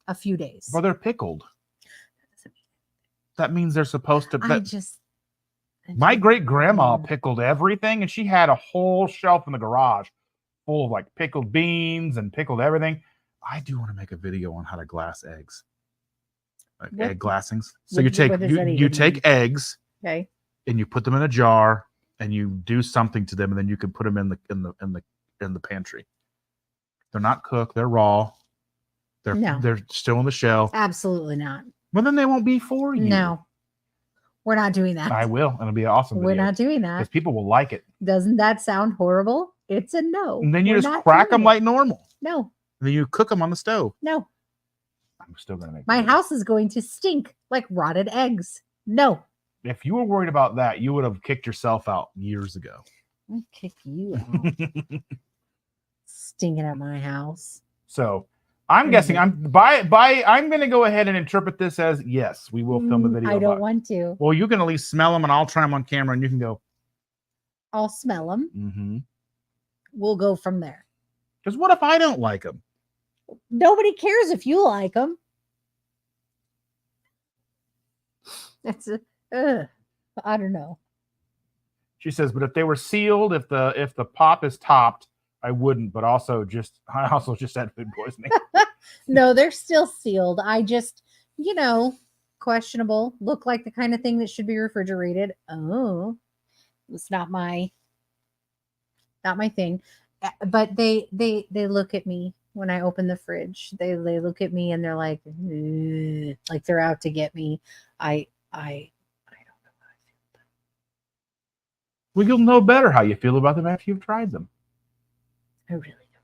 a few days. Well, they're pickled. That means they're supposed to. My great grandma pickled everything, and she had a whole shelf in the garage full of like pickled beans and pickled everything. I do want to make a video on how to glass eggs, like egg glassings. So you take eggs, okay, and you put them in a jar, and you do something to them, and then you can put them in the pantry. They're not cooked; they're raw. They're still on the shelf. Absolutely not. Well, then they won't be for you. No, we're not doing that. I will. It'll be an awesome video. We're not doing that because people will like it. Doesn't that sound horrible? It's a no. And then you just crack them like normal. No. And then you cook them on the stove. No. I'm still gonna make my house is going to stink like rotted eggs. No. If you were worried about that, you would have kicked yourself out years ago. I'll kick you out. Stinking at my house. So I'm guessing I'm going to go ahead and interpret this as yes, we will film a video. I don't want to. Well, you can at least smell them, and I'll try them on camera, and you can go. I'll smell them. Mm-hmm. We'll go from there. Because what if I don't like them? Nobody cares if you like them. It's I don't know. She says, but if they were sealed, if the pop is topped, I wouldn't, but I also just had food poisoning. No, they're still sealed. I just, questionable. Look like the kind of thing that should be refrigerated. Oh, it's not my thing. But they look at me when I open the fridge. They look at me and they're like they're out to get me. I don't know how I feel about it. Well, you'll know better how you feel about them after you've tried them. I really don't.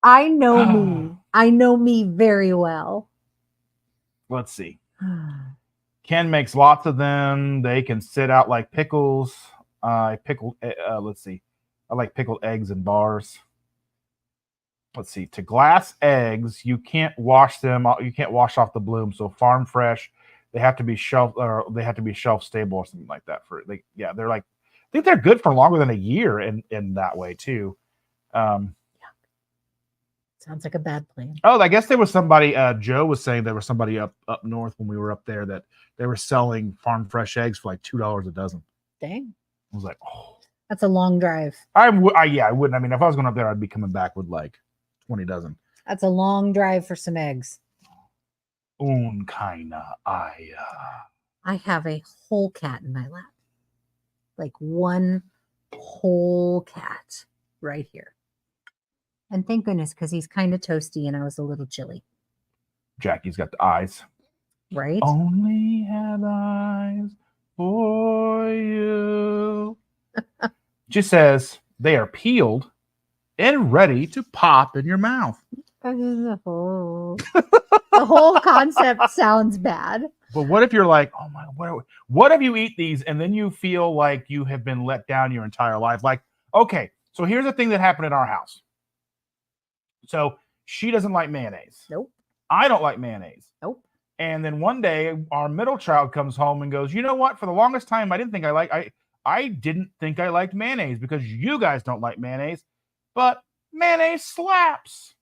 I know me. I know me very well. Let's see. Ken makes lots of them. They can sit out like pickles. Let's see. I like pickled eggs in bars. Let's see. To glass eggs, you can't wash them. You can't wash off the bloom. So farm fresh. They have to be shelf stable or something like that. They're like, I think they're good for longer than a year in that way too. Sounds like a bad plan. Oh, I guess there was somebody. Joe was saying there was somebody up north when we were up there that they were selling farm fresh eggs for like $2 a dozen. Dang! I was like, oh, that's a long drive. I wouldn't. I mean, if I was going up there, I'd be coming back with like 20 dozen. That's a long drive for some eggs. I have a whole cat in my lap. Like one whole cat right here. And thank goodness, because he's kind of toasty and I was a little chilly. Jackie's got the eyes. Right? Only have eyes for you. She says they are peeled and ready to pop in your mouth. The whole concept sounds bad. But what if you're like, oh my, what if you eat these and then you feel like you have been let down your entire life? Like, okay, so here's the thing that happened in our house. So she doesn't like mayonnaise. Nope. I don't like mayonnaise. Nope. And then one day, our middle child comes home and goes, "You know what? For the longest time, I didn't think I liked mayonnaise because you guys don't like mayonnaise, but mayonnaise slaps."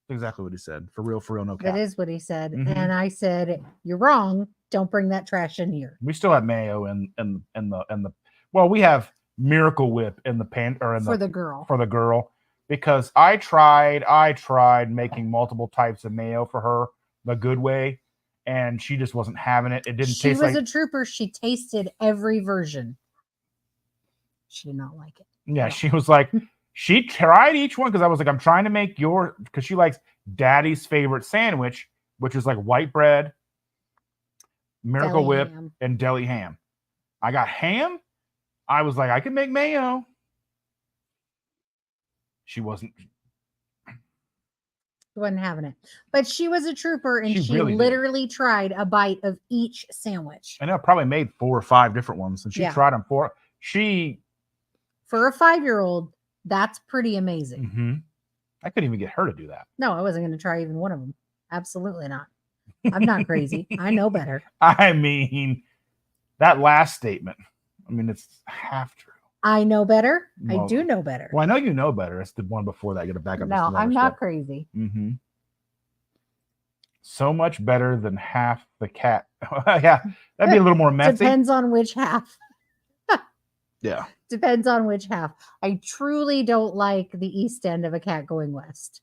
Exactly what he said. For real, no cap. That is what he said. And I said, "You're wrong. Don't bring that trash in here." We still have mayo in the. Well, we have Miracle Whip in the pan or in for the girl. For the girl, because I tried making multiple types of mayo for her the good way, and she just wasn't having it. It didn't taste like. She was a trooper. She tasted every version. She did not like it. Yeah, she was like, she tried each one because I was like, I'm trying to make because she likes Daddy's favorite sandwich, which is like white bread, Miracle Whip, and deli ham. I got ham. I was like, I can make mayo. She wasn't having it. But she was a trooper, and she really literally tried a bite of each sandwich. I know, probably made 4 or 5 different ones, and she tried them for a 5-year-old, that's pretty amazing. Mm-hmm. I couldn't even get her to do that. No, I wasn't going to try even one of them. Absolutely not. I'm not crazy. I know better. I mean, that last statement, it's half true. I know better. Well, I do know better. Well, I know you know better. It's the one before that. I got to back up. No, I'm not crazy. Mm-hmm. So much better than half the cat. Yeah, that'd be a little more messy. Depends on which half. Yeah. Depends on which half. I truly don't like the east end of a cat going west.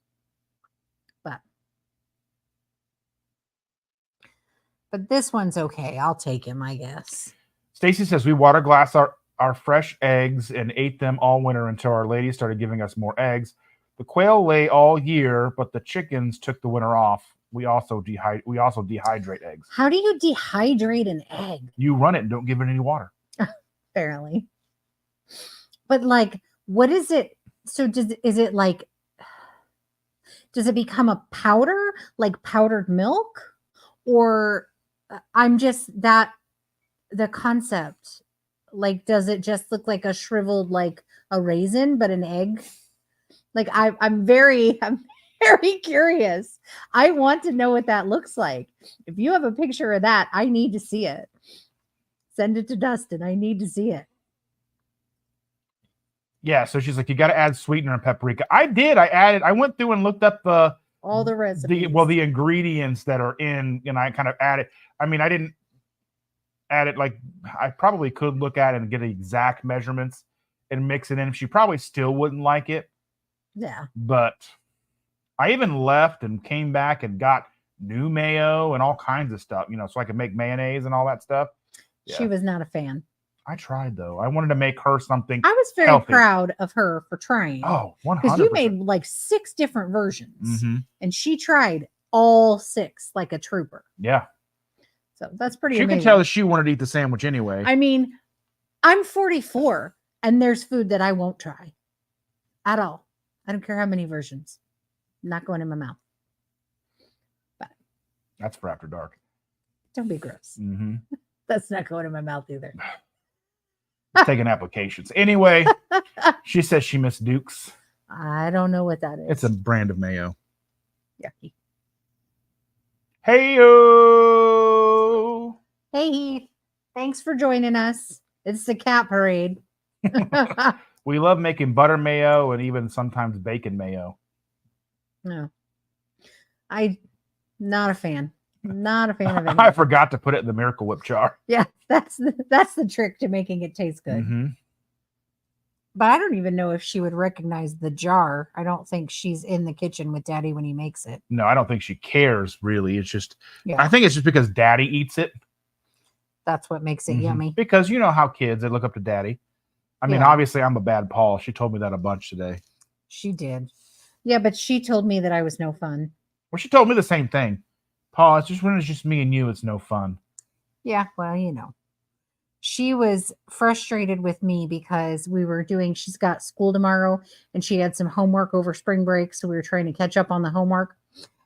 But this one's okay. I'll take him, I guess. Stacy says we water glass our fresh eggs and ate them all winter until our lady started giving us more eggs. The quail lay all year, but the chickens took the winter off. We also dehydrate eggs. How do you dehydrate an egg? You run it and don't give it any water. Apparently. But what is it? So does it become a powder, like powdered milk? Or I'm just the concept, does it just look like a shriveled, like a raisin, but an egg? I'm very curious. I want to know what that looks like. If you have a picture of that, I need to see it. Send it to Dustin. I need to see it. Yeah. So she's like, you got to add sweetener and paprika. I did. I went through and looked up all the recipes. The ingredients that are in, and I kind of added. I didn't add it I probably could look at it and get the exact measurements and mix it in. She probably still wouldn't like it. Yeah. But I even left and came back and got new mayo and all kinds of stuff, so I could make mayonnaise and all that stuff. Yeah. She was not a fan. I tried though. I wanted to make her something. I was very proud of her for trying. Oh, 100%. Because you made 6 different versions, and she tried all 6 like a trooper. Yeah. So that's pretty amazing. You can tell that she wanted to eat the sandwich anyway. I'm 44, and there's food that I won't try at all. I don't care how many versions. Not going in my mouth. But that's for after dark. Don't be gross. Mm-hmm. That's not going in my mouth either. Taking applications. Anyway, she says she missed Duke's. I don't know what that is. It's a brand of mayo. Yucky. Hey-o! Hey, Heath. Thanks for joining us. It's the cat parade. We love making butter mayo and even sometimes bacon mayo. No. I'm not a fan. Not a fan of it. I forgot to put it in the Miracle Whip jar. Yeah, that's the trick to making it taste good. Mm-hmm. But I don't even know if she would recognize the jar. I don't think she's in the kitchen with Daddy when he makes it. No, I don't think she cares, really. It's just, I think it's just because Daddy eats it. That's what makes it yummy. Because you know how kids, they look up to Daddy. Obviously, I'm a bad Paul. She told me that a bunch today. She did. Yeah, but she told me that I was no fun. Well, she told me the same thing. Paul, it's just when it's just me and you, it's no fun. Yeah, well, she was frustrated with me because she's got school tomorrow and she had some homework over spring break. So we were trying to catch up on the homework,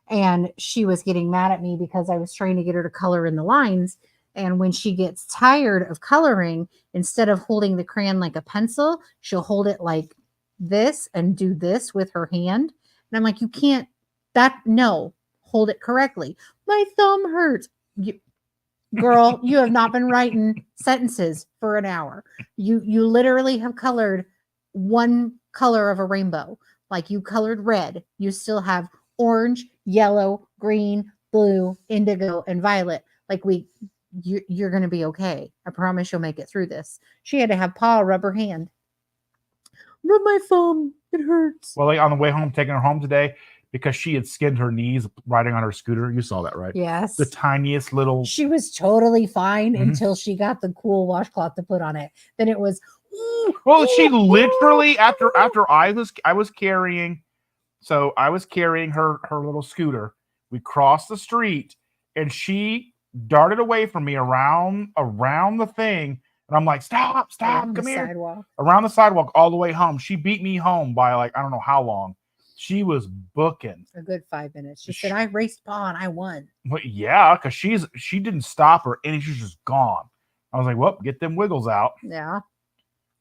and she was getting mad at me because I was trying to get her to color in the lines. And when she gets tired of coloring, instead of holding the crayon like a pencil, she'll hold it like this and do this with her hand. And I'm like, you can't, no, hold it correctly. My thumb hurts. Girl, you have not been writing sentences for an hour. You literally have colored one color of a rainbow. Like you colored red. You still have orange, yellow, green, blue, indigo, and violet. Like you're going to be okay. I promise you'll make it through this. She had to have Pa rub her hand. Rub my thumb. It hurts. Well, like on the way home, taking her home today, because she had skinned her knees riding on her scooter. You saw that, right? Yes. The tiniest little. She was totally fine until she got the cool washcloth to put on it. Then it was. Well, she literally after I was carrying, so I was carrying her little scooter. We crossed the street, and she darted away from me around the thing, and I'm like, stop, come here. Sidewalk. Around the sidewalk all the way home. She beat me home by like I don't know how long. She was booking a good 5 minutes. She said, "I raced Pa and I won." Well, yeah, because she didn't stop her, and she's just gone. I was like, "Well, get them wiggles out." Yeah.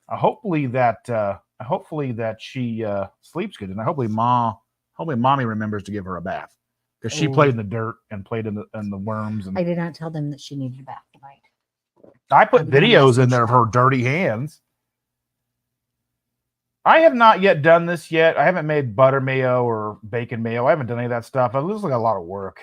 Hopefully that she sleeps good, and hopefully mommy remembers to give her a bath because she played in the dirt and played in the worms. And I did not tell them that she needed a bath tonight. I put videos in there of her dirty hands. I have not yet done this yet. I haven't made butter mayo or bacon mayo. I haven't done any of that stuff. It looks like a lot of work.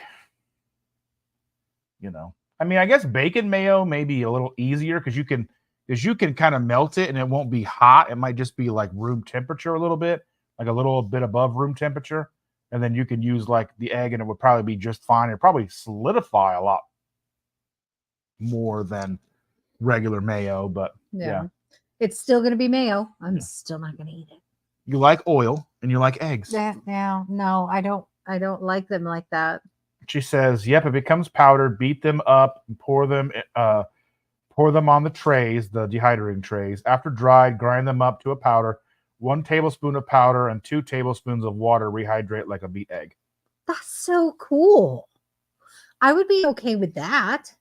I mean, I guess bacon mayo may be a little easier because you can kind of melt it and it won't be hot. It might just be like room temperature a little bit, like a little bit above room temperature. And then you can use like the egg and it would probably be just fine. It'd probably solidify a lot more than regular mayo, but yeah. It's still going to be mayo. I'm still not going to eat it. You like oil and you like eggs. No, I don't like them like that. She says, "Yep, it becomes powder. Beat them up and pour them on the trays, the dehydrating trays. After dried, grind them up to a powder. 1 tablespoon of powder and 2 tablespoons of water. Rehydrate like a beat egg." That's so cool. I would be okay with that.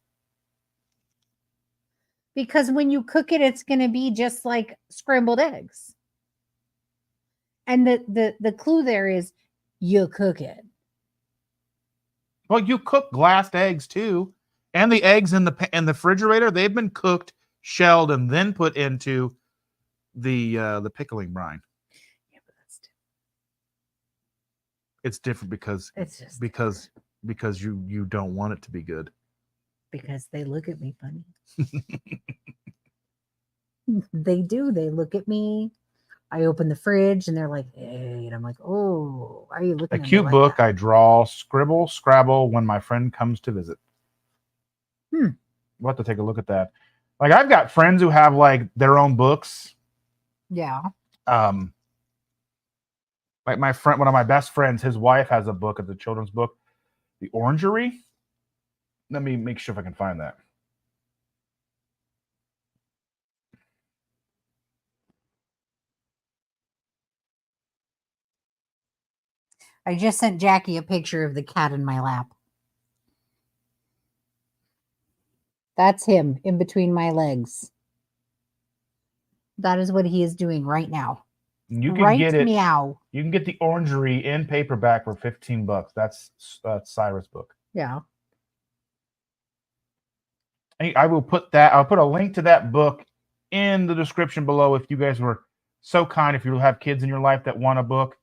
Because when you cook it, it's going to be just like scrambled eggs. And the clue there is you cook it. Well, you cook glassed eggs too. And the eggs in the refrigerator, they've been cooked, shelled, and then put into the pickling brine. Yeah, but that's different. It's different because you don't want it to be good. Because they look at me funny. They do. They look at me. I open the fridge and they're like, "Hey," and I'm like, "Oh, why are you looking a at me cute like book that?" I draw, scribble, scrabble when my friend comes to visit. We'll have to take a look at that. Like I've got friends who have like their own books. Yeah. Like my friend, one of my best friends, his wife has a book. It's a children's book, The Orangery. Let me make sure if I can find that. I just sent Jackie a picture of the cat in my lap. That's him in between my legs. That is what he is doing right now. You can get it. Meow. You can get The Orangery in paperback for $15. That's Cyrus' book. Yeah. I'll put a link to that book in the description below if you guys were so kind. If you have kids in your life that want a book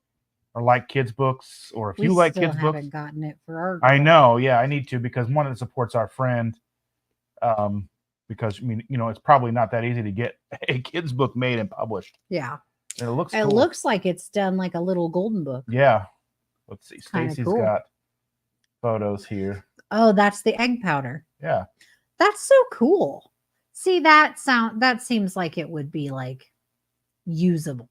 or like kids books, or if you like kids books. We haven't gotten it for our girl. I know. Yeah, I need to, because one, it supports our friend. Because I mean, it's probably not that easy to get a kids book made and published. Yeah. And it cool. Looks like it's done like a little golden book. Yeah. Let's see. Stacy's cool. got photos here. Oh, that's the egg powder. Yeah. That's so cool. See, that seems like it would be like usable.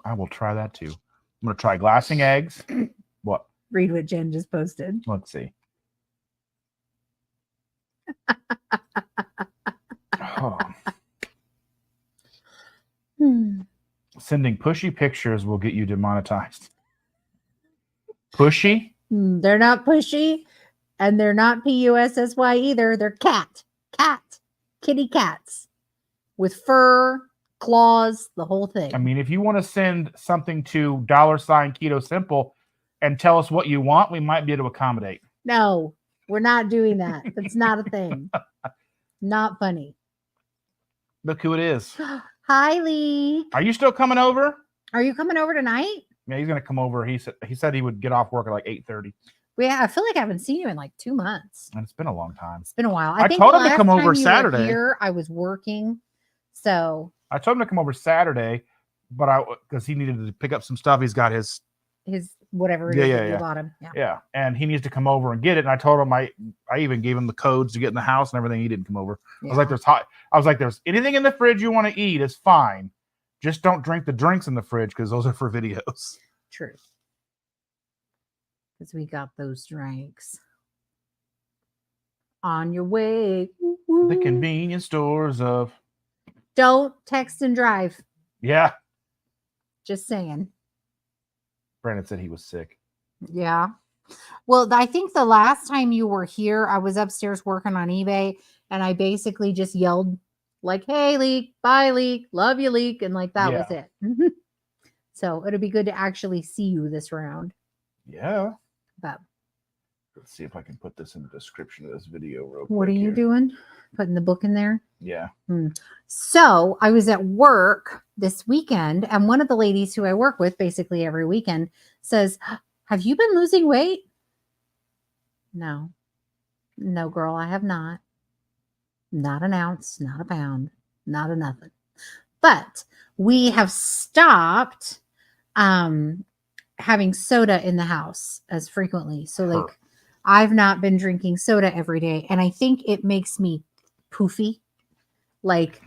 I will try that too. I'm going to try glassing eggs. What? Read what Jen just posted. Let's see. Sending pushy pictures will get you demonetized. Pushy? They're not pushy, and they're not PUSSY either. They're kitty cats with fur claws, the whole thing. I mean, if you want to send something to $Keto Simple and tell us what you want, we might be able to accommodate. No, we're not doing that. That's not a thing. Not funny. Look who it is. Hi, Lee. Are you still coming over? Are you coming over tonight? Yeah, he's gonna come over. He said he would get off work at like 8:30. Yeah, I feel like I haven't seen you in like 2 months. And it's been a long time. It's been a while. I think told him to last come over time you Saturday. were here, I was working, so I told him to come over Saturday, but because he needed to pick up some stuff. He's got his whatever it is that you bought him. Yeah, and he needs to come over and get it. And I told him I even gave him the codes to get in the house and everything. He didn't come over. Yeah. I was like, there's anything in the fridge you want to eat is fine. Just don't drink the drinks in the fridge because those are for videos. True. Because we got those drinks. On your way. Woo-woo. The convenience stores of. Don't text and drive. Yeah. Just saying. Brandon said he was sick. Yeah. Well, I think the last time you were here, I was upstairs working on eBay, and I basically just yelled like, hey, Leek, bye, Leek, love you, Leek, and like that was it. So it'll be good to actually see you this round. Yeah. But let's see if I can put this in the description of this video real quick. What are you doing? Putting the book in there? Yeah. So I was at work this weekend, and one of the ladies who I work with basically every weekend says, have you been losing weight? No, girl, I have not. Not an ounce, not a pound, not a nothing. But we have stopped having soda in the house as frequently. So like I've not been drinking soda every day, and I think it makes me poofy. Like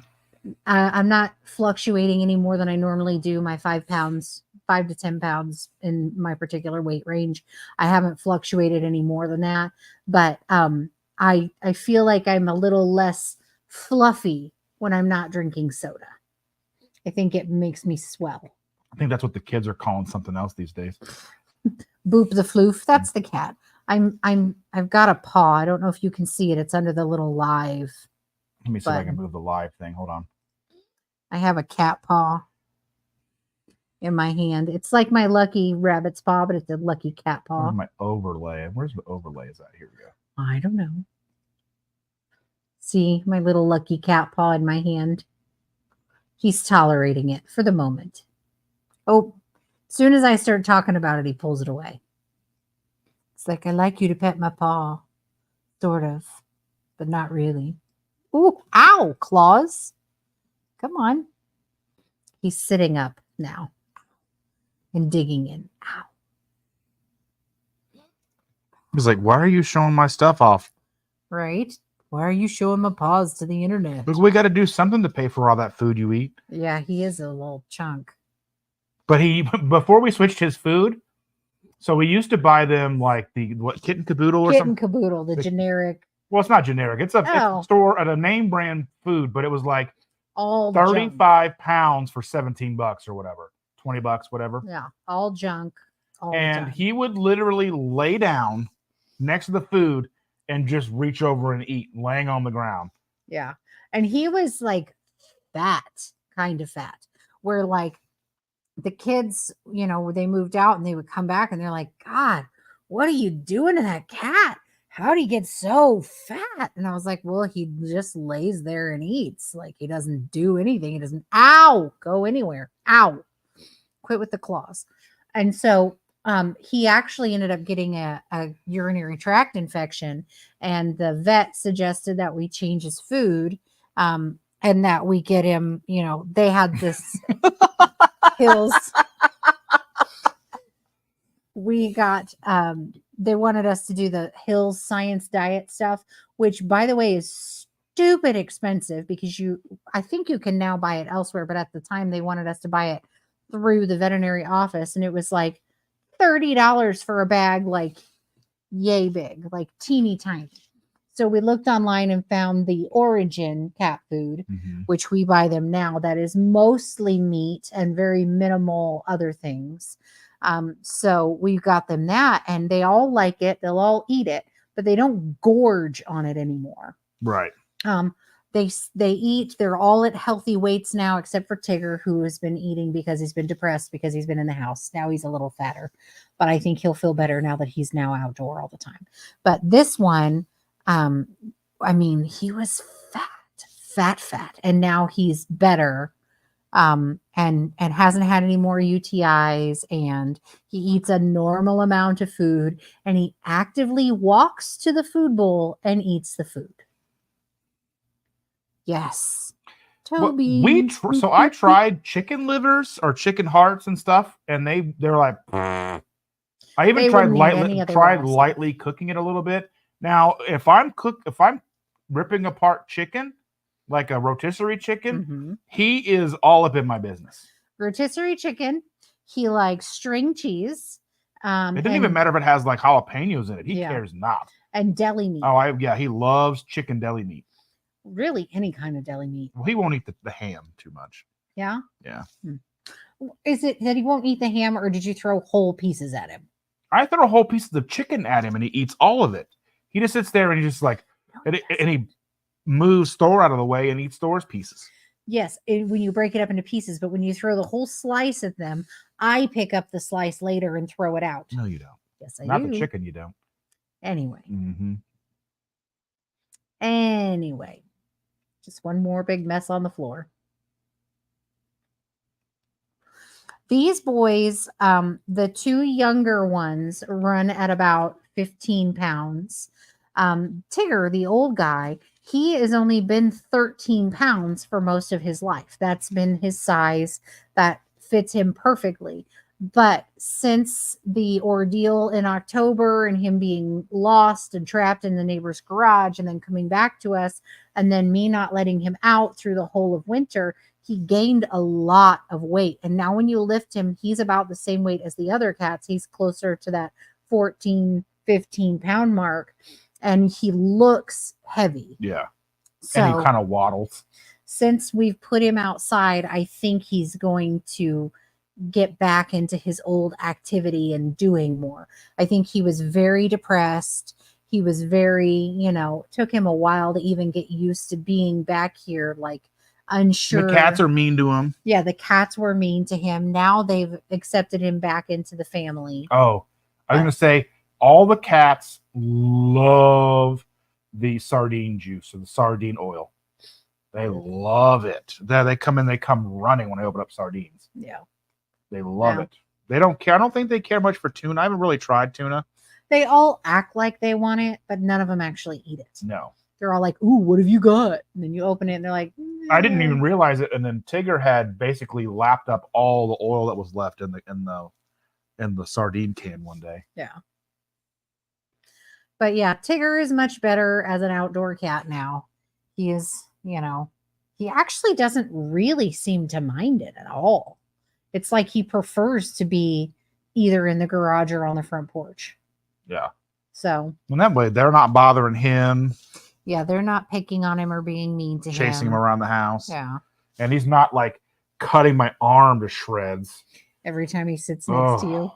I'm not fluctuating any more than I normally do. My 5 to 10 pounds in my particular weight range. I haven't fluctuated any more than that, but I feel like I'm a little less fluffy when I'm not drinking soda. I think it makes me swell. I think that's what the kids are calling something else these days. Boop the floof. That's the cat. I've got a paw. I don't know if you can see it. It's under the little live. Let me see if I can move the live thing. Hold on. I have a cat paw in my hand. It's like my lucky rabbit's paw, but it's a lucky cat paw. Where's my overlay? Where's the overlay? Is that here we go? I don't know. See my little lucky cat paw in my hand. He's tolerating it for the moment. Oh, as soon as I start talking about it, he pulls it away. It's like, I like you to pet my paw. Sort of, but not really. Ooh, ow, claws. Come on. He's sitting up now and digging in. Ow. He's like, why are you showing my stuff off? Right? Why are you showing my paws to the internet? Look, we got to do something to pay for all that food you eat. Yeah, he is a little chunk. But before we switched his food, so we used to buy them like Kitten Caboodle or something? Kitten Caboodle, the generic. Well, it's not generic. It's a store at a name brand food, but it was like all 35 pounds for $17 or whatever, $20, whatever. Yeah, all junk. And he would literally lay down next to the food and just reach over and eat, laying on the ground. Yeah. And he was like fat, kind of fat, where like the kids, they moved out and they would come back and they're like, God, what are you doing to that cat? How do you get so fat? And I was like, well, he just lays there and eats. Like he doesn't do anything. He doesn't, go anywhere. Ow. Quit with the claws. And so he actually ended up getting a urinary tract infection, and the vet suggested that we change his food and that we get him, they had this Hills. We got, they wanted us to do the Hills Science Diet stuff, which by the way is stupid expensive because I think you can now buy it elsewhere, but at the time they wanted us to buy it through the veterinary office, and it was like $30 for a bag, like yay big, like teeny tiny. So we looked online and found the Origin cat food, which we buy them now, that is mostly meat and very minimal other things. So we got them that, and they all like it. They'll all eat it, but they don't gorge on it anymore. Right. They eat. They're all at healthy weights now, except for Tigger, who has been eating because he's been depressed because he's been in the house. Now he's a little fatter, but I think he'll feel better now that he's now outdoor all the time. But this one, I mean, he was fat, and now he's better, and hasn't had any more UTIs, and he eats a normal amount of food, and he actively walks to the food bowl and eats the food. Yes. Toby. So I tried chicken livers or chicken hearts and stuff, and they're like, I even tried lightly cooking it a little bit. Now, if I'm ripping apart chicken, like a rotisserie chicken, he is all up in my business. Rotisserie chicken. He likes string cheese. It doesn't even matter if it has like jalapenos in it. He cares not. And deli meat. Oh, he loves chicken deli meat. Really, any kind of deli meat. Well, he won't eat the ham too much. Yeah? Yeah. Is it that he won't eat the ham, or did you throw whole pieces at him? I throw whole pieces of chicken at him, and he eats all of it. He just sits there and he just like, and he moves Thor out of the way and eats Thor's pieces. Yes, when you break it up into pieces, but when you throw the whole slice at them, I pick up the slice later and throw it out. No, you don't. Yes, I do. Not the chicken, you don't. Anyway. Mm-hmm. Anyway. Just one more big mess on the floor. These boys, the two younger ones, run at about 15 pounds. Tigger, the old guy, he has only been 13 pounds for most of his life. That's been his size. That fits him perfectly. But since the ordeal in October and him being lost and trapped in the neighbor's garage and then coming back to us, and then me not letting him out through the whole of winter, he gained a lot of weight. And now when you lift him, he's about the same weight as the other cats. He's closer to that 14, 15 pound mark. And he looks heavy. Yeah. So, and he kind of waddles. Since we've put him outside, I think he's going to get back into his old activity and doing more. I think he was very depressed. He was very, took him a while to even get used to being back here, like unsure. The cats are mean to him. Yeah, the cats were mean to him. Now they've accepted him back into the family. Oh, I was going to say, all the cats love the sardine juice or the sardine oil. They love it. They come running when I open up sardines. Yeah. They love it. They don't care. I don't think they care much for tuna. I haven't really tried tuna. They all act like they want it, but none of them actually eat it. No. They're all like, ooh, what have you got? And then you open it and they're like, I didn't even realize it. And then Tigger had basically lapped up all the oil that was left in the sardine can one day. Yeah. But yeah, Tigger is much better as an outdoor cat now. He is, he actually doesn't really seem to mind it at all. It's like he prefers to be either in the garage or on the front porch. Yeah. So. And that way, they're not bothering him. Yeah, they're not picking on him or being mean to him. Chasing him around the house. Yeah. And he's not like cutting my arm to shreds. Every time he sits next to you.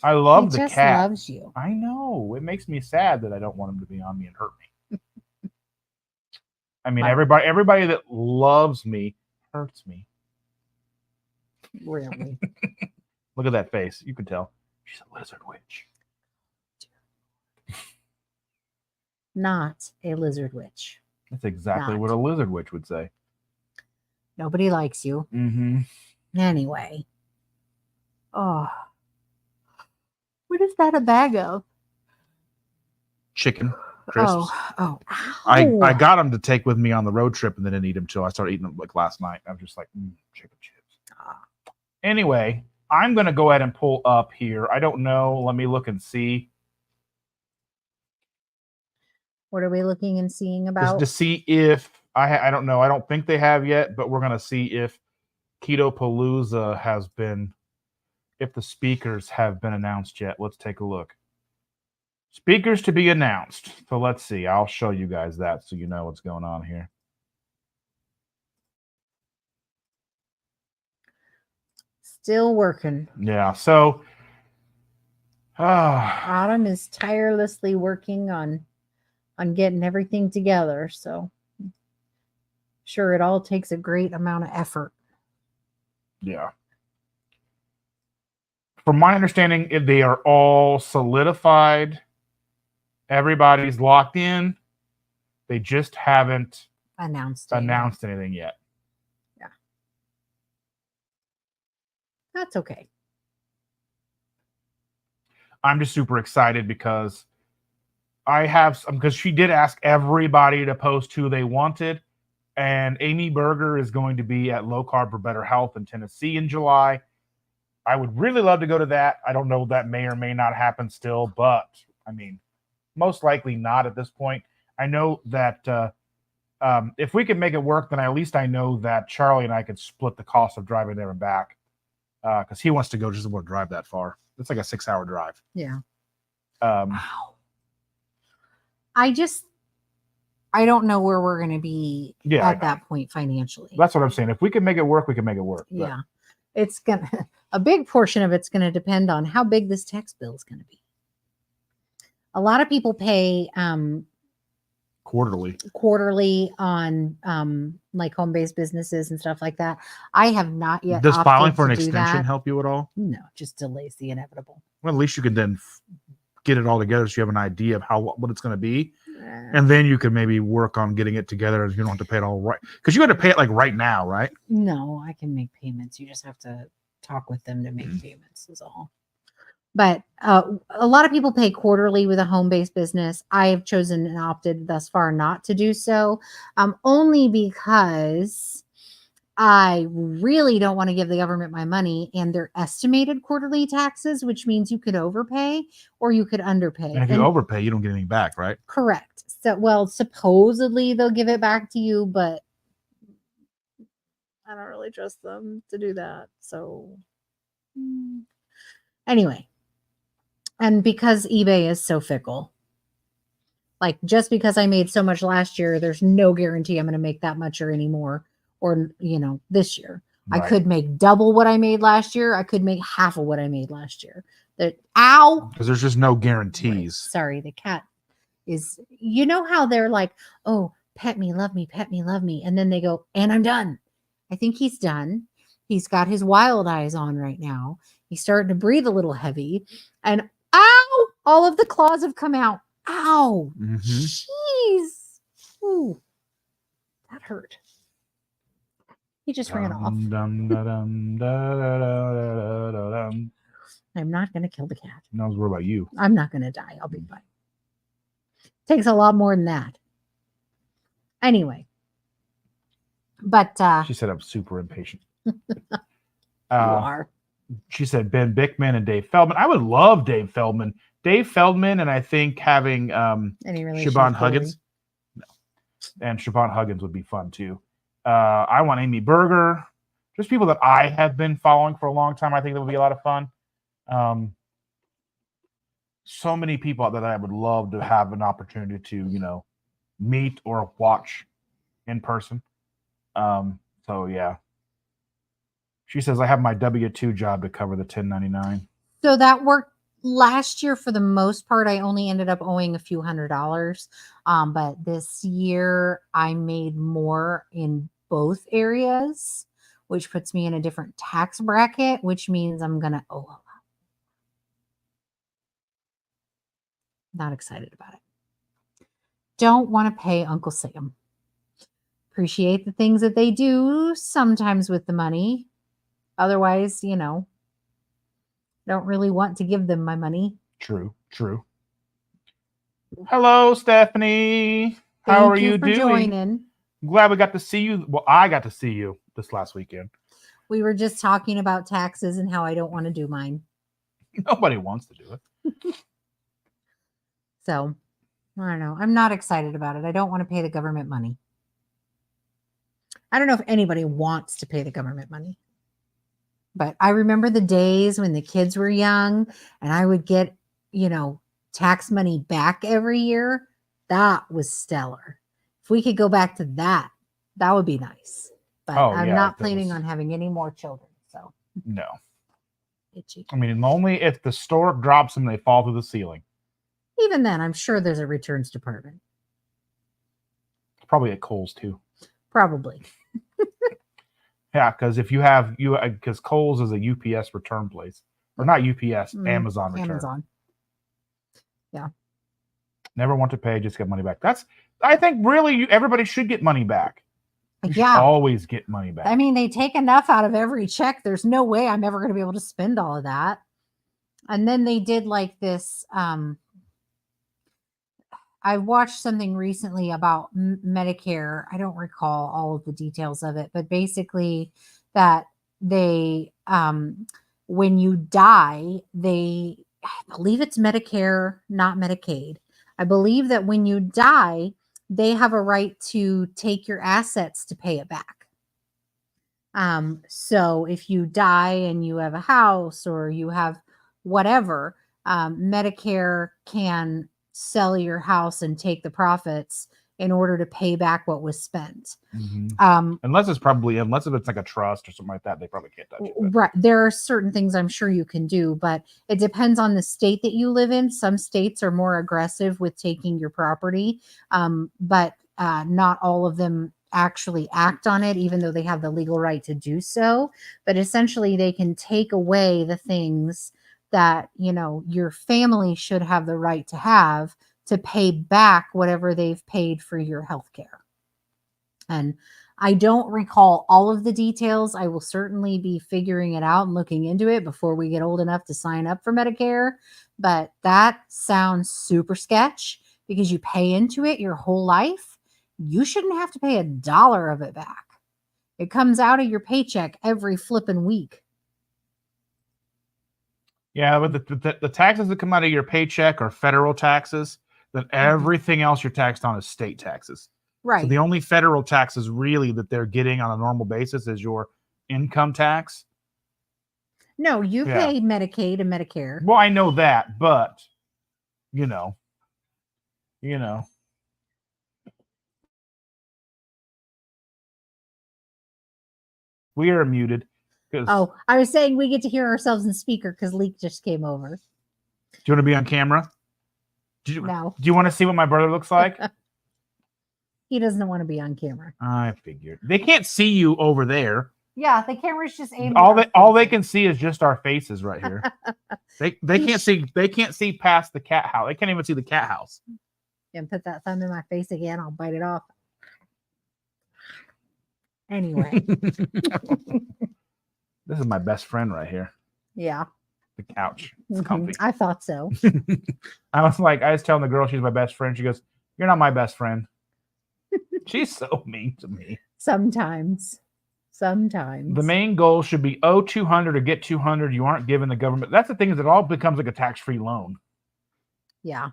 I love the cat. He just loves you. I know. It makes me sad that I don't want him to be on me and hurt me. I mean, everybody that loves me hurts me. Really? Look at that face. You can tell. She's a lizard witch. Not a lizard witch. That's exactly what a lizard witch would say. Nobody likes you. Mm-hmm. Anyway. Oh. What is that a bag of? Chicken crisps. Oh. I got them to take with me on the road trip and then didn't eat them till I started eating them like last night. I was just like, chicken chips. Anyway, I'm going to go ahead and pull up here. I don't know. Let me look and see. What are we looking and seeing about? Just to see if, I don't know. I don't think they have yet, but we're going to see if Keto Palooza has been, if the speakers have been announced yet. Let's take a look. Speakers to be announced. So let's see. I'll show you guys that so you know what's going on here. Still working. Yeah. So Autumn is tirelessly working on getting everything together. So Sure, it all takes a great amount of effort. Yeah. From my understanding, they are all solidified. Everybody's locked in. They just haven't Announced anything yet. Yeah. That's okay. I'm just super excited because she did ask everybody to post who they wanted. And Amy Berger is going to be at Low Carb for Better Health in Tennessee in July. I would really love to go to that. I don't know if that may or may not happen still, but I mean, most likely not at this point. I know that if we can make it work, then at least I know that Charlie and I could split the cost of driving there and back because he wants to go just to drive that far. It's like a 6-hour drive. Yeah. Wow. I don't know where we're going to be at that point financially. That's what I'm saying. If we can make it work, we can make it work. Yeah. It's a big portion of it's going to depend on how big this tax bill is going to be. A lot of people pay quarterly on like home-based businesses and stuff like that. I have not yet. Does filing for an extension help you at all? No, just delays the inevitable. Well, at least you can then get it all together so you have an idea of what it's going to be. And then you can maybe work on getting it together and you don't have to pay it all right. Because you got to pay it like right now, right? No, I can make payments. You just have to talk with them to make payments is all. But a lot of people pay quarterly with a home-based business. I have chosen and opted thus far not to do so, only because I really don't want to give the government my money and their estimated quarterly taxes, which means you could overpay or you could underpay. And if you overpay, you don't get anything back, right? Correct. So, well, supposedly they'll give it back to you, but I don't really trust them to do that. So anyway, and because eBay is so fickle, like just because I made so much last year, there's no guarantee I'm going to make that much or any more. Or, this year. Right. I could make double what I made last year. I could make half of what I made last year. Ow! Because there's just no guarantees. Right. Sorry, the cat is, how they're like, oh, pet me, love me, pet me, love me. And then they go, and I'm done. I think he's done. He's got his wild eyes on right now. He's starting to breathe a little heavy. And ow! All of the claws have come out. Ow! Jeez! Ooh, that hurt. He just ran off. I'm not going to kill the cat. No, what about you? I'm not going to die. I'll be fine. Takes a lot more than that. Anyway. But she said I'm super impatient. You are. She said Ben Bickman and Dave Feldman. I would love Dave Feldman. Dave Feldman and I think having Siobhan Huggins. No. And Siobhan Huggins would be fun too. I want Amy Berger. Just people that I have been following for a long time. I think that would be a lot of fun. So many people that I would love to have an opportunity to, meet or watch in person. So yeah. She says, I have my W-2 job to cover the 1099. So that worked last year for the most part. I only ended up owing a few $100s. But this year I made more in both areas, which puts me in a different tax bracket, which means I'm going to owe a lot. Not excited about it. Don't want to pay Uncle Sam. Appreciate the things that they do sometimes with the money. Otherwise, don't really want to give them my money. True. Hello, Stephanie. How are you doing? Joining. Glad we got to see you. Well, I got to see you this last weekend. We were just talking about taxes and how I don't want to do mine. Nobody wants to do it. So, I don't know. I'm not excited about it. I don't want to pay the government money. I don't know if anybody wants to pay the government money. But I remember the days when the kids were young and I would get, tax money back every year. That was stellar. If we could go back to that, that would be nice. But I'm not planning on having any more children. So no. Itchy. I mean, only if the store drops them, they fall through the ceiling. Even then, I'm sure there's a returns department. Probably at Kohl's too. Probably. Yeah, because if you have because Kohl's is a UPS return place, or not UPS, Amazon return. Amazon. Yeah. Never want to pay, just get money back. I think really everybody should get money back. You should always get money back. I mean, they take enough out of every check. There's no way I'm ever going to be able to spend all of that. And then they did like this. I watched something recently about Medicare. I don't recall all of the details of it, but basically that they, when you die, I believe it's Medicare, not Medicaid. I believe that when you die, they have a right to take your assets to pay it back. So if you die and you have a house or you have whatever, Medicare can sell your house and take the profits in order to pay back what was spent. Unless if it's like a trust or something like that, they probably can't touch it. Right. There are certain things I'm sure you can do, but it depends on the state that you live in. Some states are more aggressive with taking your property, but not all of them actually act on it, even though they have the legal right to do so. But essentially, they can take away the things that, your family should have the right to have to pay back whatever they've paid for your health care. And I don't recall all of the details. I will certainly be figuring it out and looking into it before we get old enough to sign up for Medicare. But that sounds super sketch because you pay into it your whole life. You shouldn't have to pay $1 of it back. It comes out of your paycheck every flipping week. Yeah, but the taxes that come out of your paycheck are federal taxes. Then everything else you're taxed on is state taxes. Right. So the only federal taxes really that they're getting on a normal basis is your income tax. No, you pay Medicaid and Medicare. Well, I know that, but we are muted. Oh, I was saying we get to hear ourselves in speaker because Leek just came over. Do you want to be on camera? No. Do you want to see what my brother looks like? He doesn't want to be on camera. I figured. They can't see you over there. Yeah, the camera's just aimed. All they can see is just our faces right here. they can't see past the cat house. They can't even see the cat house. And put that thumb in my face again, I'll bite it off. Anyway. This is my best friend right here. Yeah. The couch. It's comfy. I thought so. I was telling the girl she's my best friend. She goes, "You're not my best friend." She's so mean to me. Sometimes. The main goal should be owe $200 or get $200. You aren't giving the government. That's the thing, is it all becomes like a tax-free loan. Yeah.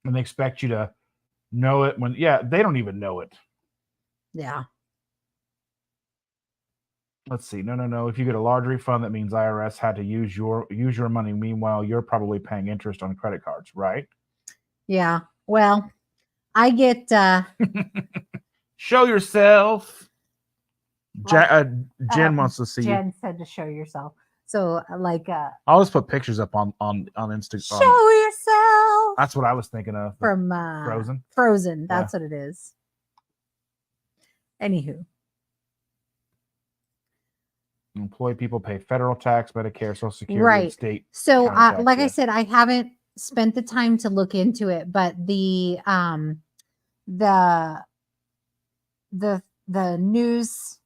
And they expect you to know it when they don't even know it. Yeah. Let's see. No. If you get a large refund, that means IRS had to use your money. Meanwhile, you're probably paying interest on credit cards, right? Yeah. Well, I get show yourself. Jen wants to see Jen you. said to show yourself. So I'll just put pictures up on Instagram. Show yourself. That's what I was thinking of. From Frozen. Frozen. That's what it is. Anywho. Employed people pay federal tax, Medicare, Social Security, right. And state. So, like I said, I haven't spent the time to look into it, but the news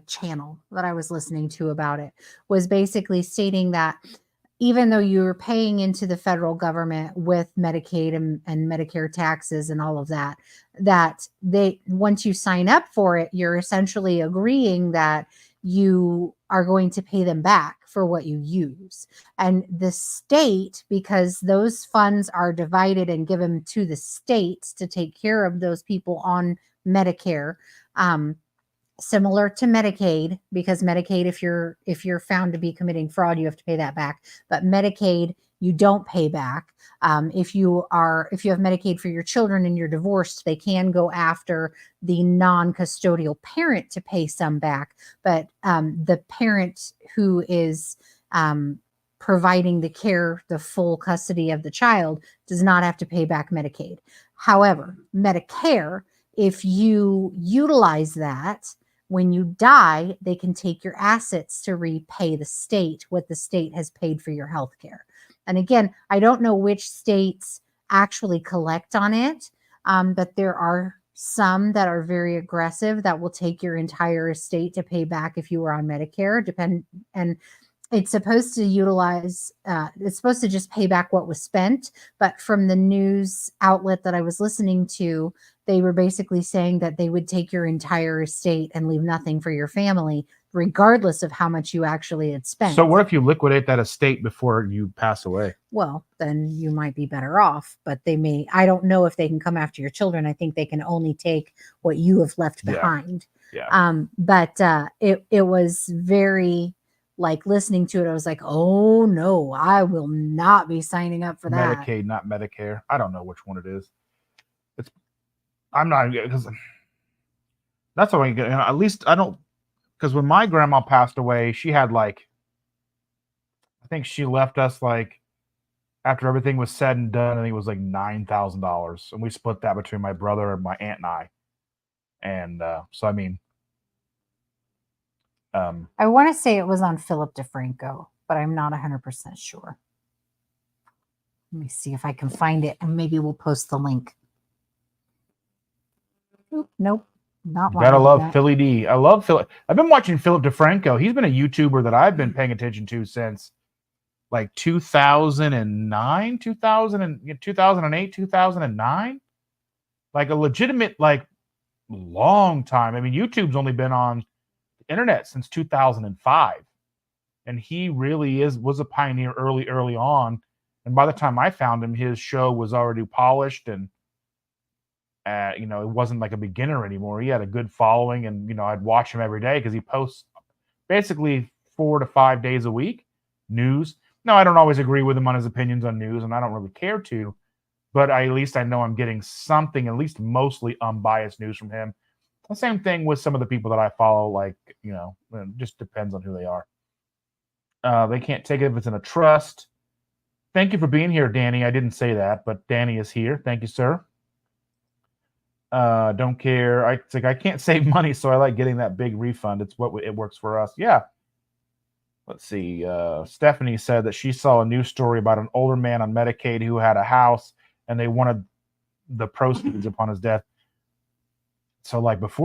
channel that I was listening to about it was basically stating that even though you're paying into the federal government with Medicaid and Medicare taxes and all of that, that once you sign up for it, you're essentially agreeing that you are going to pay them back for what you use. And the state, because those funds are divided and given to the states to take care of those people on Medicare, similar to Medicaid, because Medicaid, if you're found to be committing fraud, you have to pay that back. But Medicaid, you don't pay back. If you have Medicaid for your children and you're divorced, they can go after the non-custodial parent to pay some back. But the parent who is providing the care, the full custody of the child, does not have to pay back Medicaid. However, Medicare, if you utilize that, when you die, they can take your assets to repay the state what the state has paid for your health care. And again, I don't know which states actually collect on it, but there are some that are very aggressive that will take your entire estate to pay back if you were on Medicare. And it's supposed to utilize, it's supposed to just pay back what was spent. But from the news outlet that I was listening to, they were basically saying that they would take your entire estate and leave nothing for your family, regardless of how much you actually had spent. So what if you liquidate that estate before you pass away? Well, then you might be better off, but they may, I don't know if they can come after your children. I think they can only take what you have left behind. Yeah. But it was very, like, listening to it, I was like, oh no, I will not be signing up for that. Medicaid, not Medicare. I don't know which one it is. I'm not, because that's what I get. At least I don't, because when my grandma passed away, she had like, I think she left us like, after everything was said and done, I think it was like $9,000, and we split that between my brother and my aunt and I. And so I mean, I want to say it was on Philip DeFranco, but I'm not 100% sure. Let me see if I can find it, and maybe we'll post the link. Nope, not. You gotta love Philly D. I love Philip. I've been watching Philip DeFranco. He's been a YouTuber that I've been paying attention to since like 2009, 2008, 2009. Like a legitimate, like, long time. I mean, YouTube's only been on the internet since 2005. And he really was a pioneer early on. And by the time I found him, his show was already polished, and it wasn't like a beginner anymore. He had a good following, and I'd watch him every day because he posts basically 4 to 5 days a week news. No, I don't always agree with him on his opinions on news, and I don't really care to, but at least I know I'm getting something, at least mostly unbiased news from him. The same thing with some of the people that I follow, like, it just depends on who they are. They can't take it if it's in a trust. Thank you for being here, Danny. I didn't say that, but Danny is here. Thank you, sir. Don't care. I can't save money, so I like getting that big refund. It's what it works for us. Yeah. Let's see. Stephanie said that she saw a news story about an older man on Medicaid who had a house, and they wanted the proceeds upon his death. So, like, if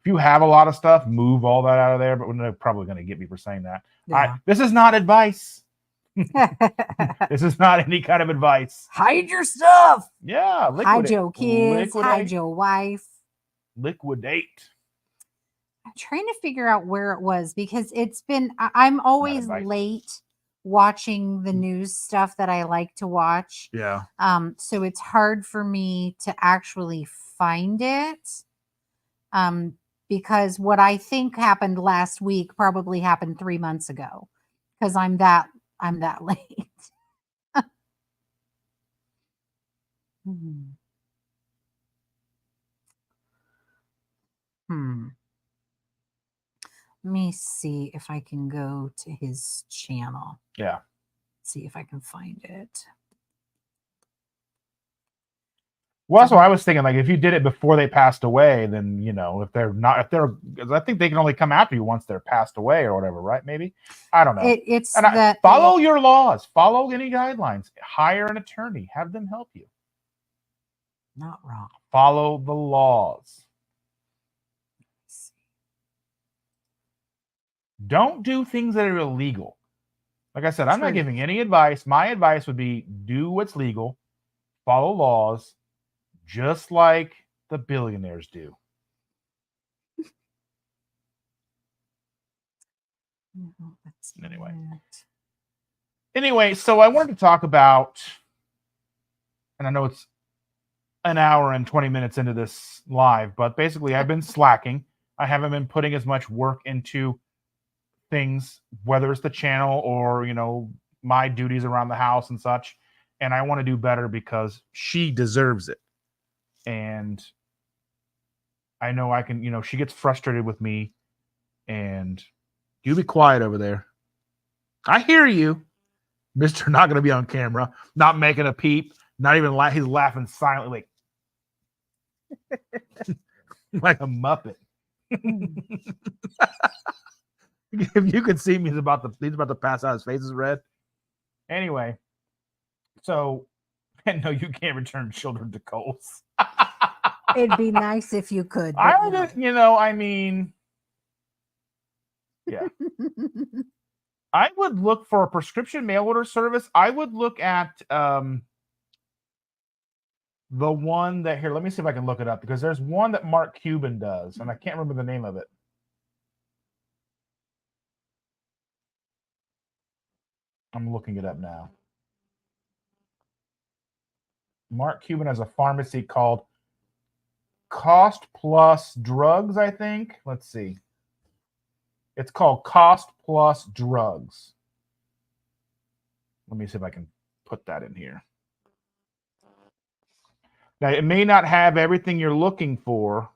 you have a lot of stuff, move all that out of there. But they're probably going to get me for saying that. Yeah. This is not advice. This is not any kind of advice. Hide your stuff. Yeah. Hide your kids. Hide your wife. Liquidate. I'm trying to figure out where it was, because I'm always late watching the news stuff that I like to watch. Yeah. So it's hard for me to actually find it. Because what I think happened last week probably happened 3 months ago, because I'm that late. Let me see if I can go to his channel. Yeah. See if I can find it. Well, that's what I was thinking. Like, if you did it before they passed away, then, I think they can only come after you once they're passed away or whatever, right? Maybe. I don't know. Follow your laws. Follow any guidelines. Hire an attorney. Have them help you. Not wrong. Follow the laws. Don't do things that are illegal. Like I said, I'm not giving any advice. My advice would be do what's legal, follow laws, just like the billionaires do. Anyway, so I wanted to talk about, and I know it's an hour and 20 minutes into this live, but basically I've been slacking. I haven't been putting as much work into things, whether it's the channel or, my duties around the house and such. And I want to do better because she deserves it. And I know I can, she gets frustrated with me, and you be quiet over there. I hear you. Mr. Not going to be on camera, not making a peep, not even he's laughing silently like a Muppet. If you could see me, he's about to pass out. His face is red. Anyway, so and no, you can't return children to Coles. It'd be nice if you could. I would, I mean, yeah. I would look for a prescription mail order service. I would look at the one that here. Let me see if I can look it up because there's one that Mark Cuban does, and I can't remember the name of it. I'm looking it up now. Mark Cuban has a pharmacy called Cost Plus Drugs, I think. Let's see. It's called Cost Plus Drugs. Let me see if I can put that in here. Now, it may not have everything you're looking for.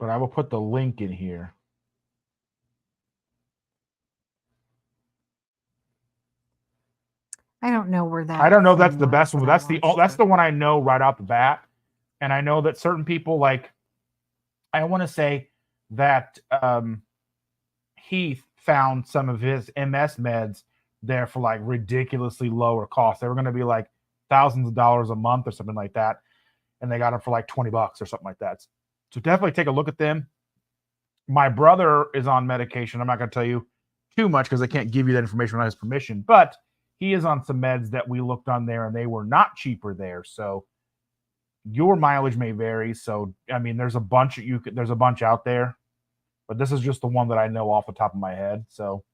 But I will put the link in here. I don't know where that. I don't know if that's the best one. That's the one I know right off the bat. And I know that certain people, like, I want to say that Heath found some of his MS meds there for like ridiculously lower cost. They were going to be like thousands of dollars a month or something like that. And they got them for like $20 or something like that. So definitely take a look at them. My brother is on medication. I'm not going to tell you too much because I can't give you that information without his permission, but he is on some meds that we looked on there and they were not cheaper there. So your mileage may vary. So, I mean, there's a bunch out there, but this is just the one that I know off the top of my head. So,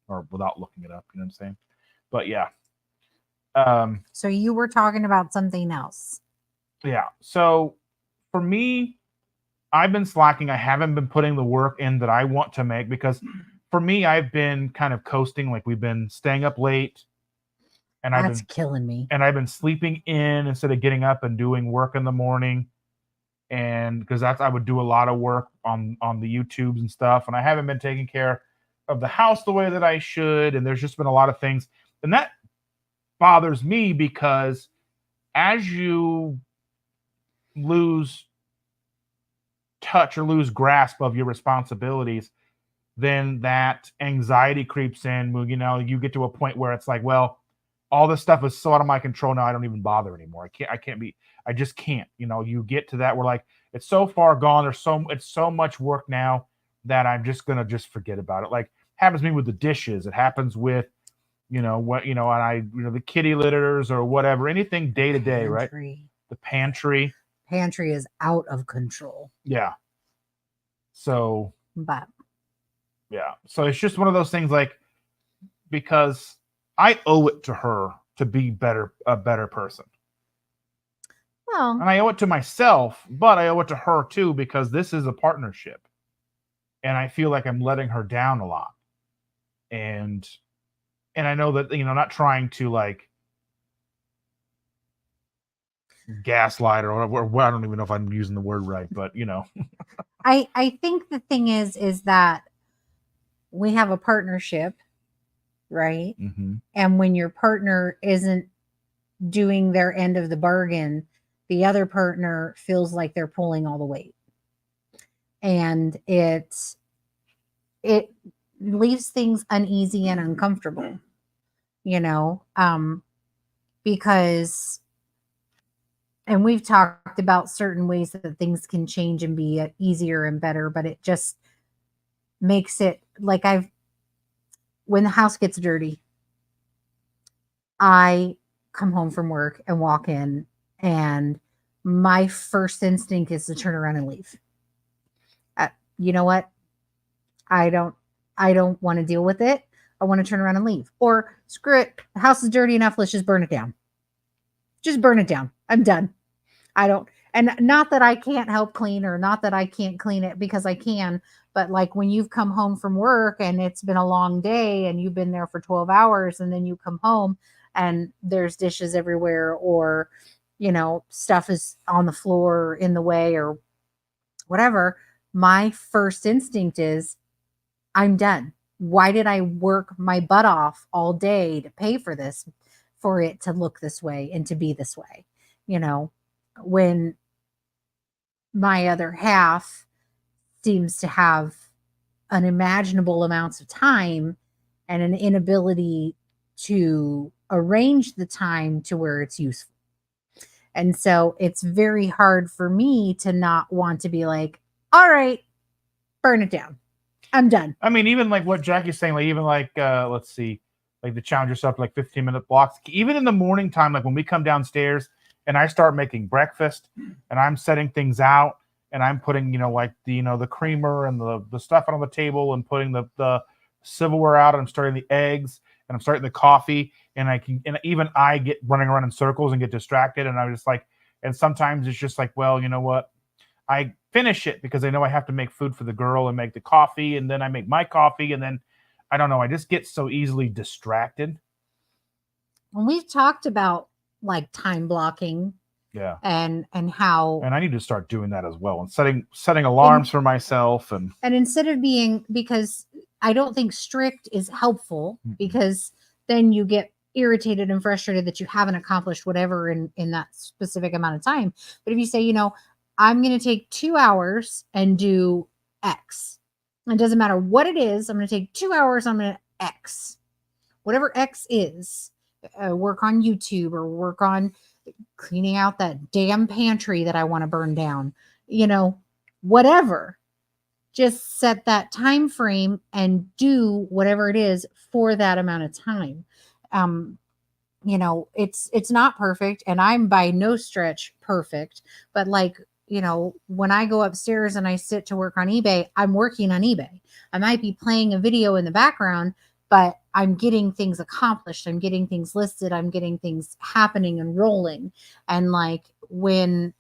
or without looking it up, you know what I'm saying? But yeah. So you were talking about something else. Yeah. So for me, I've been slacking. I haven't been putting the work in that I want to make because for me, I've been kind of coasting. Like we've been staying up late. And that's killing me. And I've been sleeping in instead of getting up and doing work in the morning. And because I would do a lot of work on the YouTubes and stuff. And I haven't been taking care of the house the way that I should. And there's just been a lot of things. And that bothers me because as you lose touch or lose grasp of your responsibilities, then that anxiety creeps in. You get to a point where it's like, well, all this stuff is so out of my control now. I don't even bother anymore. I just can't. You get to that where like it's so far gone. It's so much work now that I'm just gonna forget about it. Like happens to me with the dishes. It happens with the kitty litters or whatever. Anything day to day, right? The pantry. Pantry is out of control. Yeah. So. But. Yeah. So it's just one of those things like because I owe it to her to be a better person. Well, and I owe it to myself, but I owe it to her too, because this is a partnership. And I feel like I'm letting her down a lot. And I know that, not trying to like gaslight or whatever. I don't even know if I'm using the word right, but I think the thing is that we have a partnership, right? Mm-hmm. And when your partner isn't doing their end of the bargain, the other partner feels like they're pulling all the weight. And it leaves things uneasy and uncomfortable, because, and we've talked about certain ways that things can change and be easier and better, but it just makes it like when the house gets dirty, I come home from work and walk in and my first instinct is to turn around and leave. You know what? I don't want to deal with it. I want to turn around and leave. Or screw it. The house is dirty enough. Let's just burn it down. Just burn it down. I'm done. And not that I can't help clean or not that I can't clean it because I can, but like when you've come home from work and it's been a long day and you've been there for 12 hours and then you come home and there's dishes everywhere or, stuff is on the floor in the way or whatever, my first instinct is I'm done. Why did I work my butt off all day to pay for this, for it to look this way and to be this way? When my other half seems to have unimaginable amounts of time and an inability to arrange the time to where it's useful. And so it's very hard for me to not want to be like, all right, burn it down. I'm done. I mean, even like what Jackie's saying, like even like let's see, like to challenge yourself to like 15-minute blocks. Even in the morning time, like when we come downstairs and I start making breakfast and I'm setting things out and I'm putting, like the creamer and the stuff on the table and putting the silverware out and I'm starting the eggs and I'm starting the coffee and even I get running around in circles and get distracted and I'm just like, and sometimes it's just like, well, you know what? I finish it because I know I have to make food for the girl and make the coffee and then I make my coffee and then I don't know, I just get so easily distracted. And we've talked about like time blocking. Yeah. And how, and I need to start doing that as well and setting alarms for myself and instead of being, because I don't think strict is helpful because then you get irritated and frustrated that you haven't accomplished whatever in that specific amount of time. But if you say, I'm going to take 2 hours and do X, it doesn't matter what it is. I'm going to take 2 hours. I'm going to X, whatever X is, work on YouTube or work on cleaning out that damn pantry that I want to burn down, whatever. Just set that time frame and do whatever it is for that amount of time. It's not perfect and I'm by no stretch perfect, but like, when I go upstairs and I sit to work on eBay, I'm working on eBay. I might be playing a video in the background, but I'm getting things accomplished. I'm getting things listed. I'm getting things happening and rolling. And like when,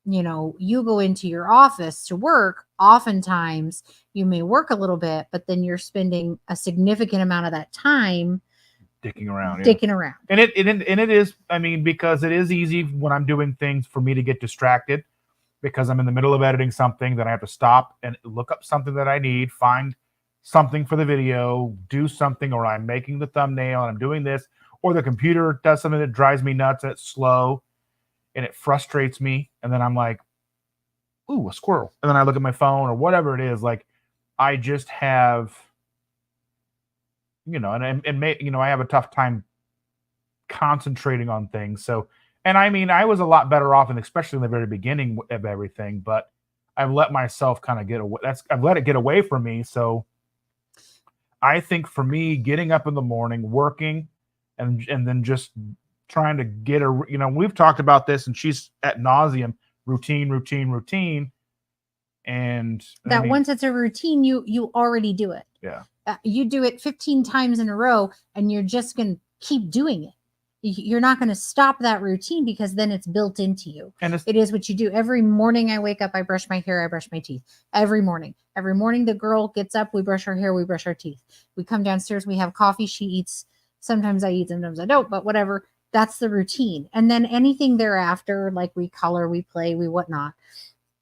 you go into your office to work, oftentimes you may work a little bit, but then you're spending a significant amount of that time dicking around. And it is, I mean, because it is easy when I'm doing things for me to get distracted because I'm in the middle of editing something, then I have to stop and look up something that I need, find something for the video, do something, or I'm making the thumbnail and I'm doing this, or the computer does something that drives me nuts and it's slow and it frustrates me. And then I'm like, ooh, a squirrel. And then I look at my phone or whatever it is. Like I just have, and I have a tough time concentrating on things. So, and I mean, I was a lot better off, and especially in the very beginning of everything, but I've let myself kind of get away. I've let it get away from me. So I think for me, getting up in the morning, working, and then just trying to get we've talked about this, and she's ad nauseum routine. And that once it's a routine, you already do it. Yeah. You do it 15 times in a row, and you're just going to keep doing it. You're not going to stop that routine because then it's built into you. And it is what you do. Every morning I wake up, I brush my hair, I brush my teeth. Every morning the girl gets up, we brush our hair, we brush our teeth. We come downstairs, we have coffee, she eats. Sometimes I eat, sometimes I don't, but whatever. That's the routine. And then anything thereafter, like we color, we play, we whatnot,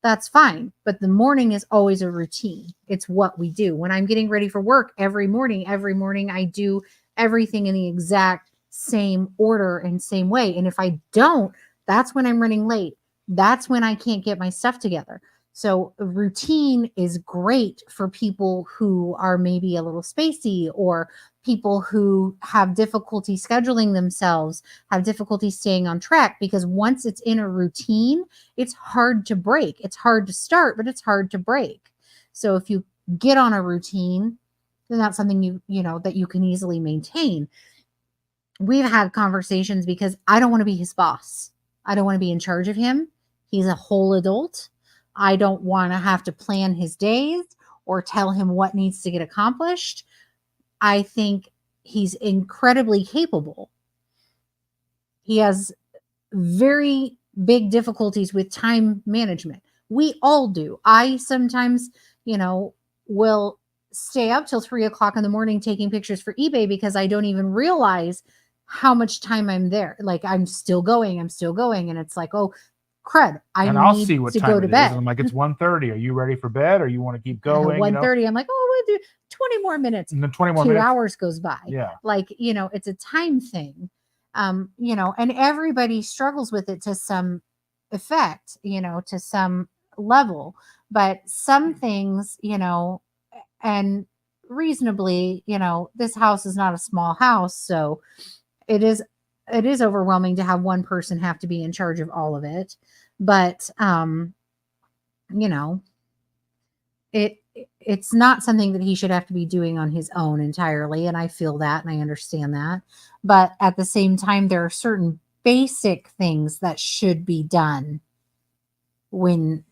that's fine. But the morning is always a routine. It's what we do. When I'm getting ready for work every morning I do everything in the exact same order and same way. And if I don't, that's when I'm running late. That's when I can't get my stuff together. So routine is great for people who are maybe a little spacey or people who have difficulty scheduling themselves, have difficulty staying on track, because once it's in a routine, it's hard to break. It's hard to start, but it's hard to break. So if you get on a routine, then that's something that you can easily maintain. We've had conversations because I don't want to be his boss. I don't want to be in charge of him. He's a whole adult. I don't want to have to plan his days or tell him what needs to get accomplished. I think he's incredibly capable. He has very big difficulties with time management. We all do. I sometimes, will stay up till 3 o'clock in the morning taking pictures for eBay because I don't even realize how much time I'm there. Like I'm still going. And it's like, oh, crud, and I'll need see what to time go it to is. bed. And I'm like, it's 1:30. Are you ready for bed? Or you want to keep going? 1:30. I'm like, oh, we'll do 20 more minutes. And then 20 more 2 minutes. hours goes by. Yeah. Like, it's a time thing. And everybody struggles with it to some effect, to some level. But some things, and reasonably, this house is not a small house, so it is overwhelming to have one person have to be in charge of all of it. But it it's not something that he should have to be doing on his own entirely, and I feel that and I understand that. But at the same time, there are certain basic things that should be done within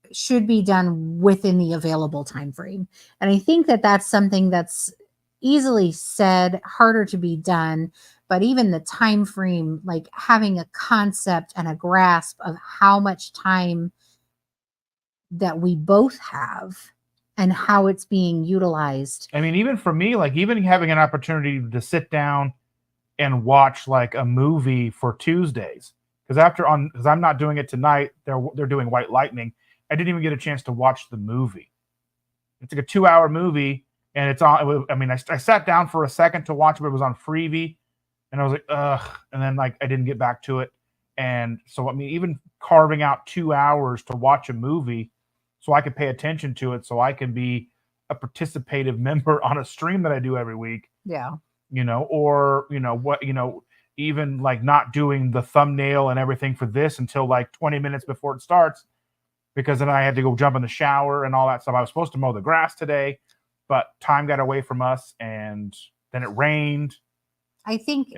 the available time frame. And I think that that's something that's easily said, harder to be done. But even the time frame, like having a concept and a grasp of how much time that we both have and how it's being utilized. I mean, even for me, like even having an opportunity to sit down and watch like a movie for Tuesdays, because I'm not doing it tonight. They're doing White Lightning. I didn't even get a chance to watch the movie. It's like a 2-hour movie, and it's on. I mean, I sat down for a second to watch it, but it was on Freevee, and I was like, ugh. And then like I didn't get back to it, and so I mean, even carving out 2 hours to watch a movie, so I could pay attention to it, so I can be a participative member on a stream that I do every week. Yeah. Or even like not doing the thumbnail and everything for this until like 20 minutes before it starts, because then I had to go jump in the shower and all that stuff. I was supposed to mow the grass today, but time got away from us, and then it rained. I think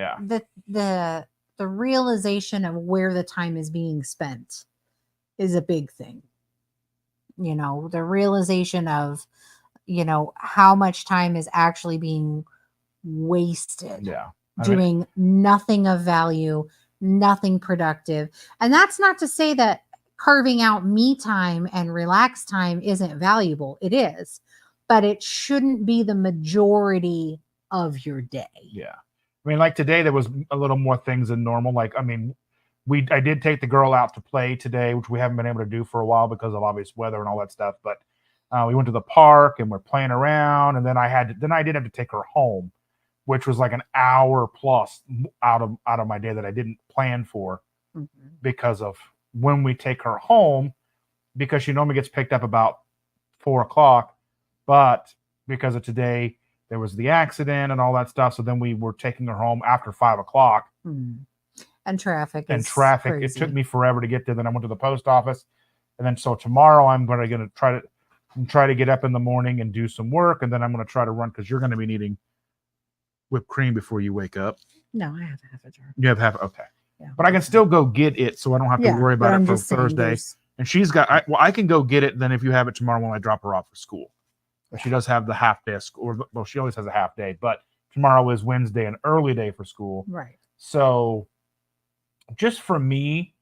the realization of where the time is being spent is a big thing. The realization of, how much time is actually being wasted. Yeah. Doing nothing of value, nothing productive. And that's not to say that carving out me time and relax time isn't valuable. It is, but it shouldn't be the majority of your day. Yeah. I mean, like today, there was a little more things than normal. Like, I mean, I did take the girl out to play today, which we haven't been able to do for a while because of obvious weather and all that stuff. But we went to the park and we're playing around, and then I did have to take her home, which was like an hour plus out of my day that I didn't plan for, because of when we take her home, because she normally gets picked up about 4:00, but because of today there was the accident and all that stuff, so then we were taking her home after 5:00. And traffic. It took me forever to get there. Then I went to the post office, and then so tomorrow I'm going to try to get up in the morning and do some work, and then I'm going to try to run, because you're going to be needing whipped cream before you wake up. No, I have half a jar. You have half, okay. Yeah, but I can still go get it, so I don't have to worry about it for Thursday. And she's got, I can go get it then if you have it tomorrow when I drop her off for school. But she does have the half day of school. Well, she always has a half day, but tomorrow is Wednesday, an early day for school. Right. So just for me,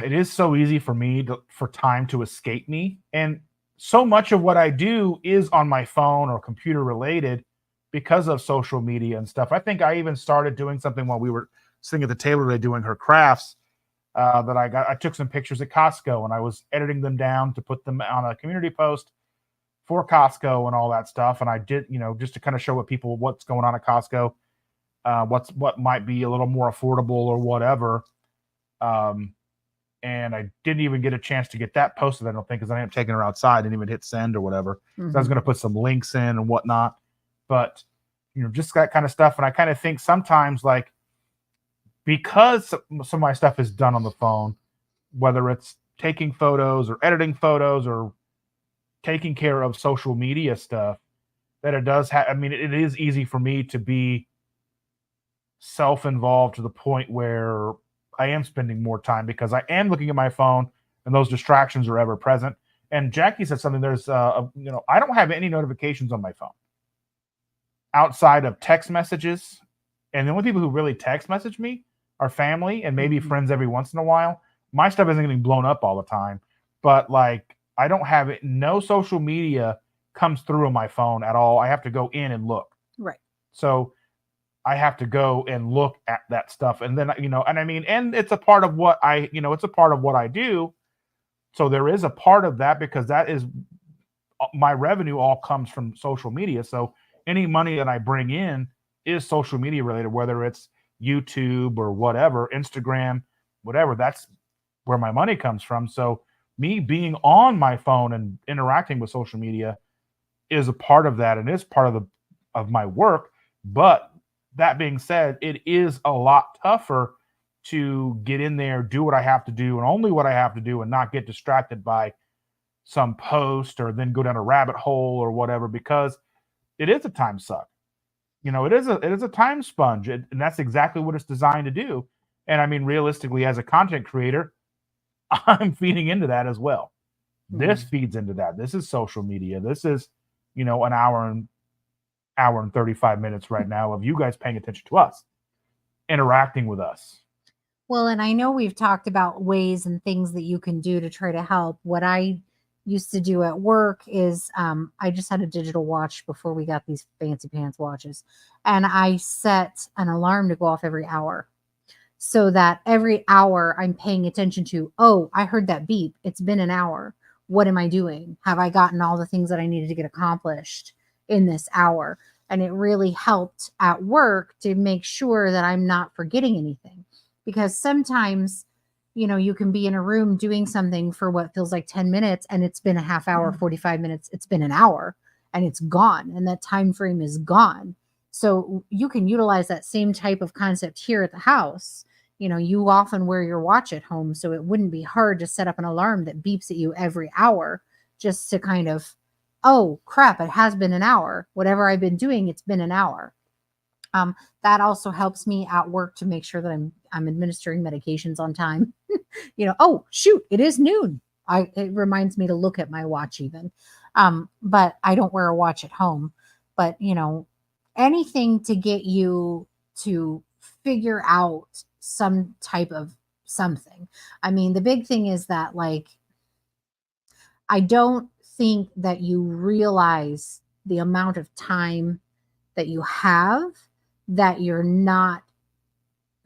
it is so easy for me for time to escape me. And so much of what I do is on my phone or computer related because of social media and stuff. I think I even started doing something while we were sitting at the table today doing her crafts, that I took some pictures at Costco, and I was editing them down to put them on a community post for Costco and all that stuff. And I did, just to kind of show what's going on at Costco, what might be a little more affordable or whatever. And I didn't even get a chance to get that posted, I don't think, because I ended up taking her outside and even hit send or whatever. So I was going to put some links in and whatnot, but just that kind of stuff. And I kind of think sometimes, like, because some of my stuff is done on the phone, whether it's taking photos or editing photos or taking care of social media stuff, that it does have, I mean, it is easy for me to be self-involved to the point where I am spending more time because I am looking at my phone and those distractions are ever present. And Jackie said something, there's, I don't have any notifications on my phone outside of text messages. And the only people who really text message me our family and maybe friends every once in a while. My stuff isn't getting blown up all the time, but like I don't have it. No social media comes through on my phone at all. I have to go in and look. Right. So I have to go and look at that stuff. And then, and I mean, and it's a part of what it's a part of what I do. So there is a part of that because that is my revenue all comes from social media. So any money that I bring in is social media related, whether it's YouTube or whatever, Instagram, whatever, that's where my money comes from. So me being on my phone and interacting with social media is a part of that and is part of my work. But that being said, it is a lot tougher to get in there, do what I have to do and only what I have to do and not get distracted by some post or then go down a rabbit hole or whatever, because it is a time suck. It is a time sponge, and that's exactly what it's designed to do. And I mean, realistically, as a content creator, I'm feeding into that as well. This feeds into that. This is social media. This is, an hour and 35 minutes right now of you guys paying attention to us, interacting with us. Well, and I know we've talked about ways and things that you can do to try to help. What I used to do at work is I just had a digital watch before we got these fancy pants watches. And I set an alarm to go off every hour so that every hour I'm paying attention to, oh, I heard that beep. It's been an hour. What am I doing? Have I gotten all the things that I needed to get accomplished in this hour? And it really helped at work to make sure that I'm not forgetting anything. Because sometimes, you can be in a room doing something for what feels like 10 minutes and it's been a half hour, 45 minutes, it's been an hour and it's gone and that time frame is gone. So you can utilize that same type of concept here at the house. You often wear your watch at home, so it wouldn't be hard to set up an alarm that beeps at you every hour just to kind of, oh crap, it has been an hour. Whatever I've been doing, it's been an hour. That also helps me at work to make sure that I'm administering medications on time. Oh shoot, it is noon. It reminds me to look at my watch even. But I don't wear a watch at home. But anything to get you to figure out some type of something. I mean, the big thing is that I don't think that you realize the amount of time that you have that you're not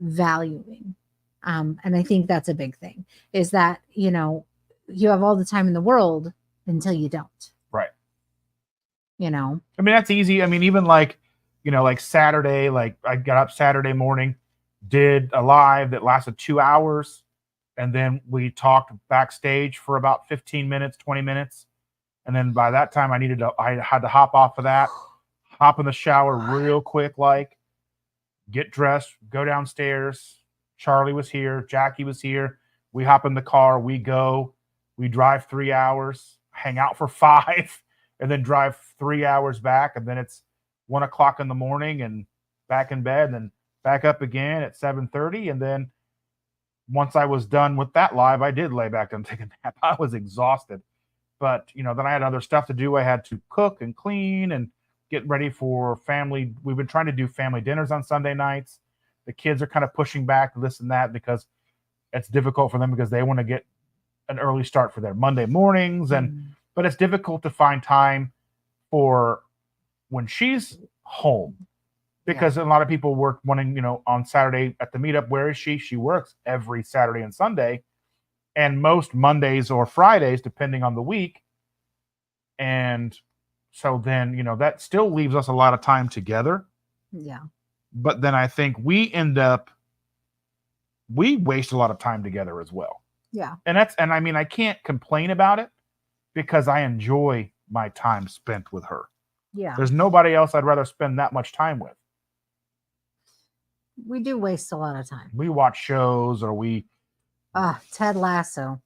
valuing. And I think that's a big thing is that, you have all the time in the world until you don't. Right. I mean, that's easy. I mean, even like Saturday, I got up Saturday morning, did a live that lasted 2 hours. And then we talked backstage for about 15 minutes, 20 minutes. And then by that time I had to hop off of that, hop in the shower real quick, get dressed, go downstairs. Charlie was here. Jackie was here. We hop in the car. We drive 3 hours, hang out for 5, and then drive 3 hours back. And then it's 1 o'clock in the morning and back in bed and then back up again at 7:30. And then once I was done with that live, I did lay back and take a nap. I was exhausted. But, then I had other stuff to do. I had to cook and clean and get ready for family. We've been trying to do family dinners on Sunday nights. The kids are kind of pushing back this and that because it's difficult for them because they want to get an early start for their Monday mornings. But it's difficult to find time for when she's home because a lot of people work wanting, on Saturday at the meetup. Where is she? She works every Saturday and Sunday and most Mondays or Fridays, depending on the week. And so then, that still leaves us a lot of time together. Yeah. But then I think we waste a lot of time together as well. Yeah. And I mean, I can't complain about it because I enjoy my time spent with her. Yeah. There's nobody else I'd rather spend that much time with. We do waste a lot of time. We watch shows or Ted Lasso.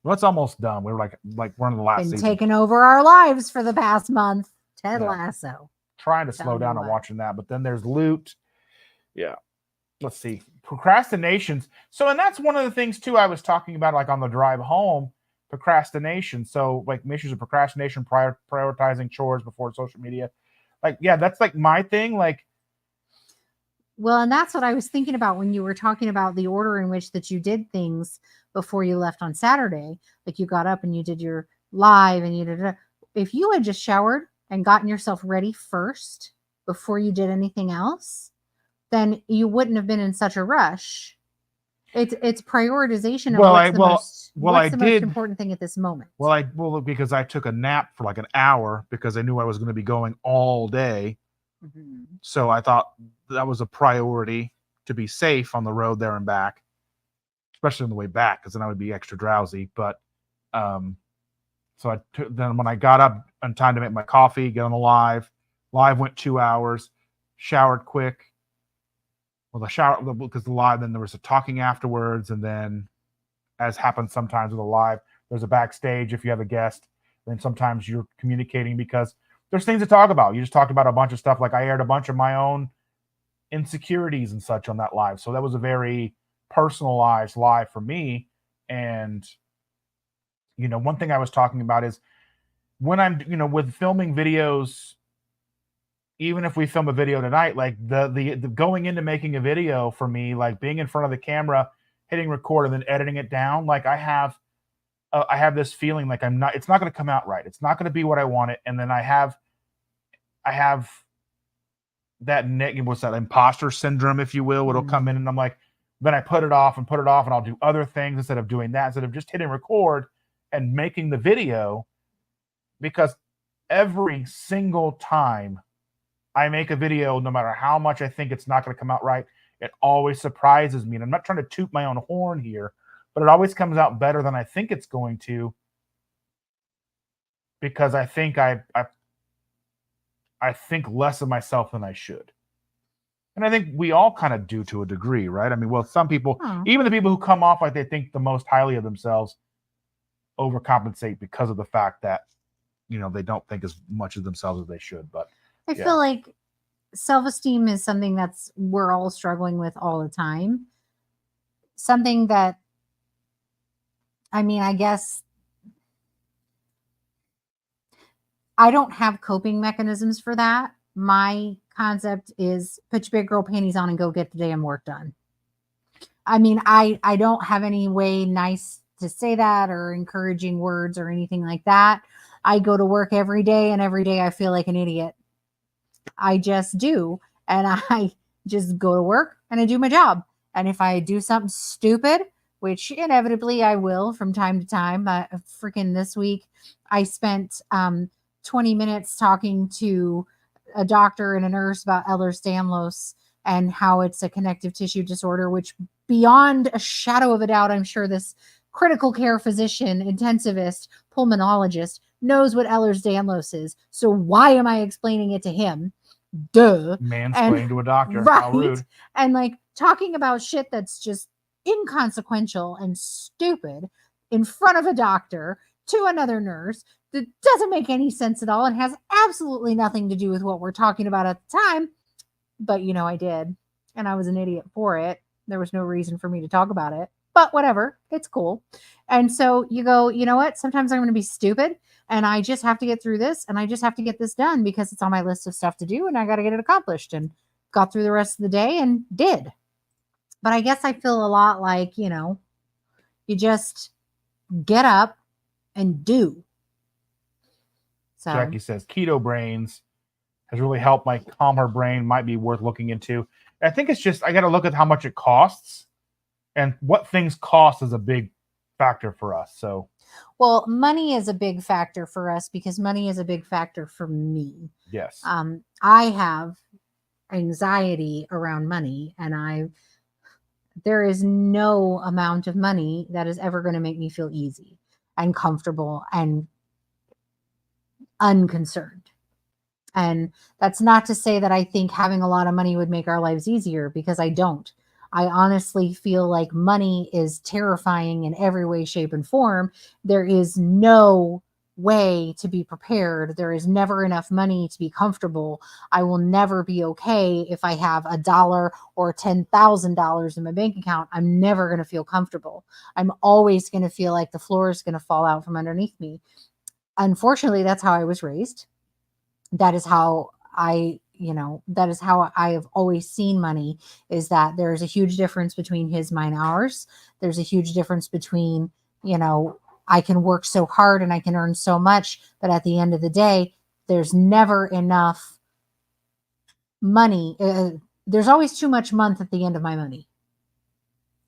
Well, it's almost done. We were like one of the last seasons. Taking over our lives for the past month. Ted Lasso. Trying to slow down on watching that, but then there's Loot. Yeah. Let's see. Procrastinations. So, and that's one of the things too I was talking about, on the drive home, procrastination. So, issues of procrastination, prioritizing chores before social media. That's my thing. Well, and that's what I was thinking about when you were talking about the order in which that you did things before you left on Saturday. Like you got up and you did your live and you did. If you had just showered and gotten yourself ready first before you did anything else, then you wouldn't have been in such a rush. It's prioritization of what's the most important thing at this moment. Well, because I took a nap for like an hour because I knew I was going to be going all day. Mm-hmm. So I thought that was a priority to be safe on the road there and back, especially on the way back, because then I would be extra drowsy. But so then when I got up on time to make my coffee, get on the live went 2 hours, showered quick. Well, the shower, because the live, then there was a talking afterwards, and then, as happens sometimes with a live, there's a backstage if you have a guest. Then sometimes you're communicating because there's things to talk about. You just talked about a bunch of stuff. Like I aired a bunch of my own insecurities and such on that live. So that was a very personalized live for me. And, one thing I was talking about is when I'm, with filming videos, even if we film a video tonight, like the going into making a video for me, like being in front of the camera, hitting record and then editing it down, like I have this feeling like it's not going to come out right. It's not going to be what I want it. And then I have that what's that, imposter syndrome, if you will, it'll come in and I'm like, then I put it off and I'll do other things instead of doing that, instead of just hitting record and making the video, because every single time I make a video, no matter how much I think it's not going to come out right, it always surprises me. And I'm not trying to toot my own horn here, but it always comes out better than I think it's going to, because I think I think less of myself than I should. And I think we all kind of do to a degree, right? I mean, well, some people, even the people who come off like they think the most highly of themselves, overcompensate because of the fact that, they don't think as much of themselves as they should. But I feel like self-esteem is something we're all struggling with all the time. Something that, I mean, I guess I don't have coping mechanisms for that. My concept is put your big girl panties on and go get the damn work done. I mean, I don't have any way nice to say that or encouraging words or anything like that. I go to work every day and every day I feel like an idiot. I just do. And I just go to work and I do my job. And if I do something stupid, which inevitably I will from time to time, freaking this week, I spent 20 minutes talking to a doctor and a nurse about Ehlers-Danlos and how it's a connective tissue disorder, which beyond a shadow of a doubt, I'm sure this critical care physician, intensivist, pulmonologist knows what Ehlers-Danlos is. So why am I explaining it to him? Duh. Mansplaining to a doctor. Right. How rude. And like talking about shit that's just inconsequential and stupid in front of a doctor to another nurse that doesn't make any sense at all and has absolutely nothing to do with what we're talking about at the time. But I did. And I was an idiot for it. There was no reason for me to talk about it. But whatever, it's cool. And so you go, you know what? Sometimes I'm going to be stupid and I just have to get through this and I just have to get this done because it's on my list of stuff to do and I got to get it accomplished, and got through the rest of the day and did. But I guess I feel a lot like, you just get up and do. So Jackie says keto brains has really helped my calmer brain, might be worth looking into. I think it's just, I got to look at how much it costs. And what things cost is a big factor for us. So, well, money is a big factor for us because money is a big factor for me. Yes. I have anxiety around money, and there is no amount of money that is ever going to make me feel easy and comfortable and unconcerned. And that's not to say that I think having a lot of money would make our lives easier, because I don't. I honestly feel like money is terrifying in every way, shape, and form. There is no way to be prepared. There is never enough money to be comfortable. I will never be okay if I have $1 or $10,000 in my bank account. I'm never going to feel comfortable. I'm always going to feel like the floor is going to fall out from underneath me. Unfortunately, that's how I was raised. That is how I that is how I have always seen money, is that there's a huge difference between his, mine, ours. There's a huge difference between, I can work so hard and I can earn so much, but at the end of the day, there's never enough money. There's always too much month at the end of my money.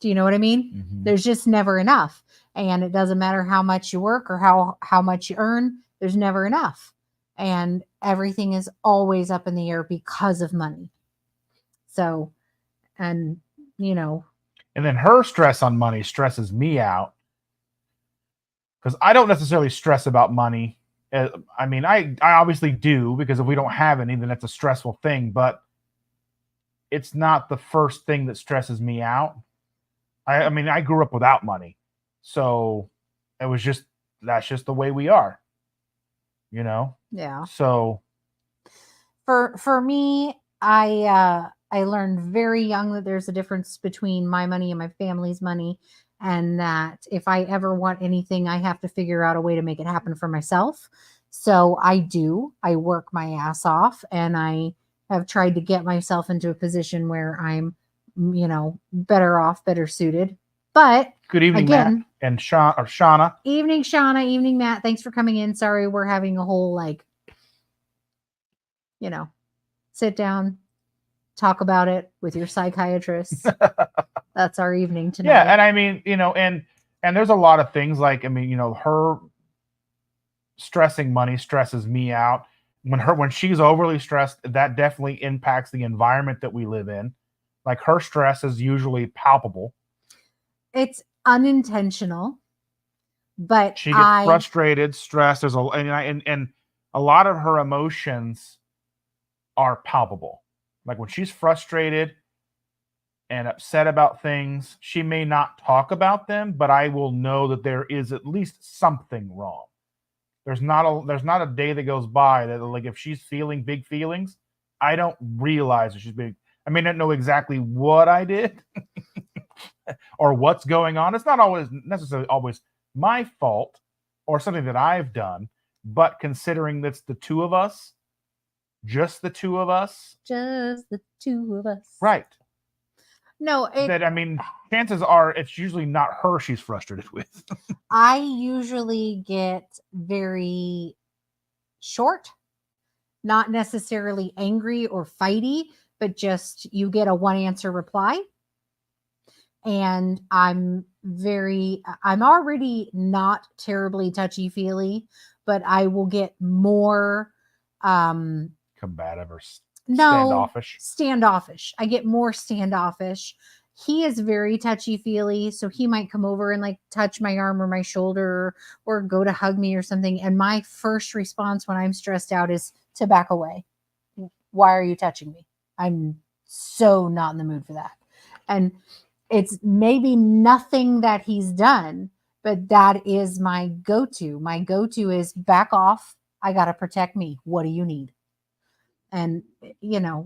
Do you know what I mean? Mm-hmm. There's just never enough. And it doesn't matter how much you work or how much you earn, there's never enough. And everything is always up in the air because of money. So, and then her stress on money stresses me out, because I don't necessarily stress about money. I mean, I obviously do, because if we don't have any, then that's a stressful thing, but it's not the first thing that stresses me out. I mean, I grew up without money, so that's just the way we are, Yeah. So for me, I learned very young that there's a difference between my money and my family's money, and that if I ever want anything, I have to figure out a way to make it happen for myself. So I work my ass off, and I have tried to get myself into a position where I'm, better off, better suited. But good evening, again, Matt and Shauna. Evening, Shauna. Evening, Matt. Thanks for coming in. Sorry, we're having a whole sit down, talk about it with your psychiatrist. That's our evening tonight. Yeah, and I mean, and there's a lot of things her stressing money stresses me out. When she's overly stressed, that definitely impacts the environment that we live in. Like, her stress is usually palpable. It's unintentional, but she gets frustrated, stressed. There's and a lot of her emotions are palpable. Like, when she's frustrated and upset about things, she may not talk about them, but I will know that there is at least something wrong. There's not a day that goes by that, like, if she's feeling big feelings, I don't realize that she's big. I may not know exactly what I did or what's going on. It's not always necessarily always my fault or something that I've done, but considering that's the two of us, just the two of us. Right. No, chances are it's usually not her she's frustrated with. I usually get very short, not necessarily angry or fighty, but just you get a one answer reply. And I'm already not terribly touchy-feely, but I will get more combative or standoffish. I get more standoffish. He is very touchy-feely, so he might come over and touch my arm or my shoulder or go to hug me or something. And my first response when I'm stressed out is to back away. Why are you touching me? I'm so not in the mood for that. And it's maybe nothing that he's done, but that is my go-to. My go-to is back off. I got to protect me. What do you need? And,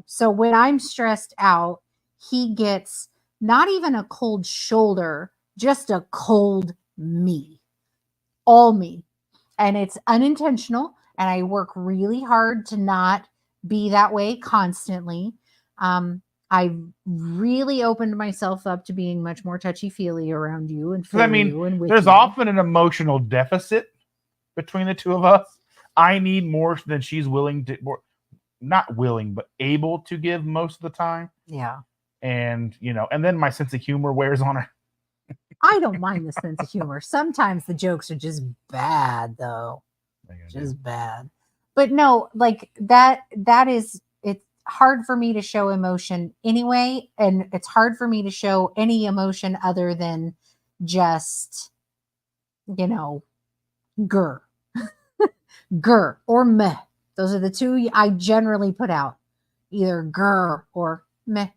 so when I'm stressed out, he gets not even a cold shoulder, just a cold me, all me. And it's unintentional. And I work really hard to not be that way constantly. I've really opened myself up to being much more touchy-feely around you and for you and with there's you. Often an emotional deficit between the two of us. I need more than she's willing to, not willing, but able to give most of the time. Yeah. And, and then my sense of humor wears on her. I don't mind the sense of humor. Sometimes the jokes are just bad, though. Just bad. But no, that is, it's hard for me to show emotion anyway. And it's hard for me to show any emotion other than just, grr. Grr or meh. Those are the two I generally put out. Either grr or meh.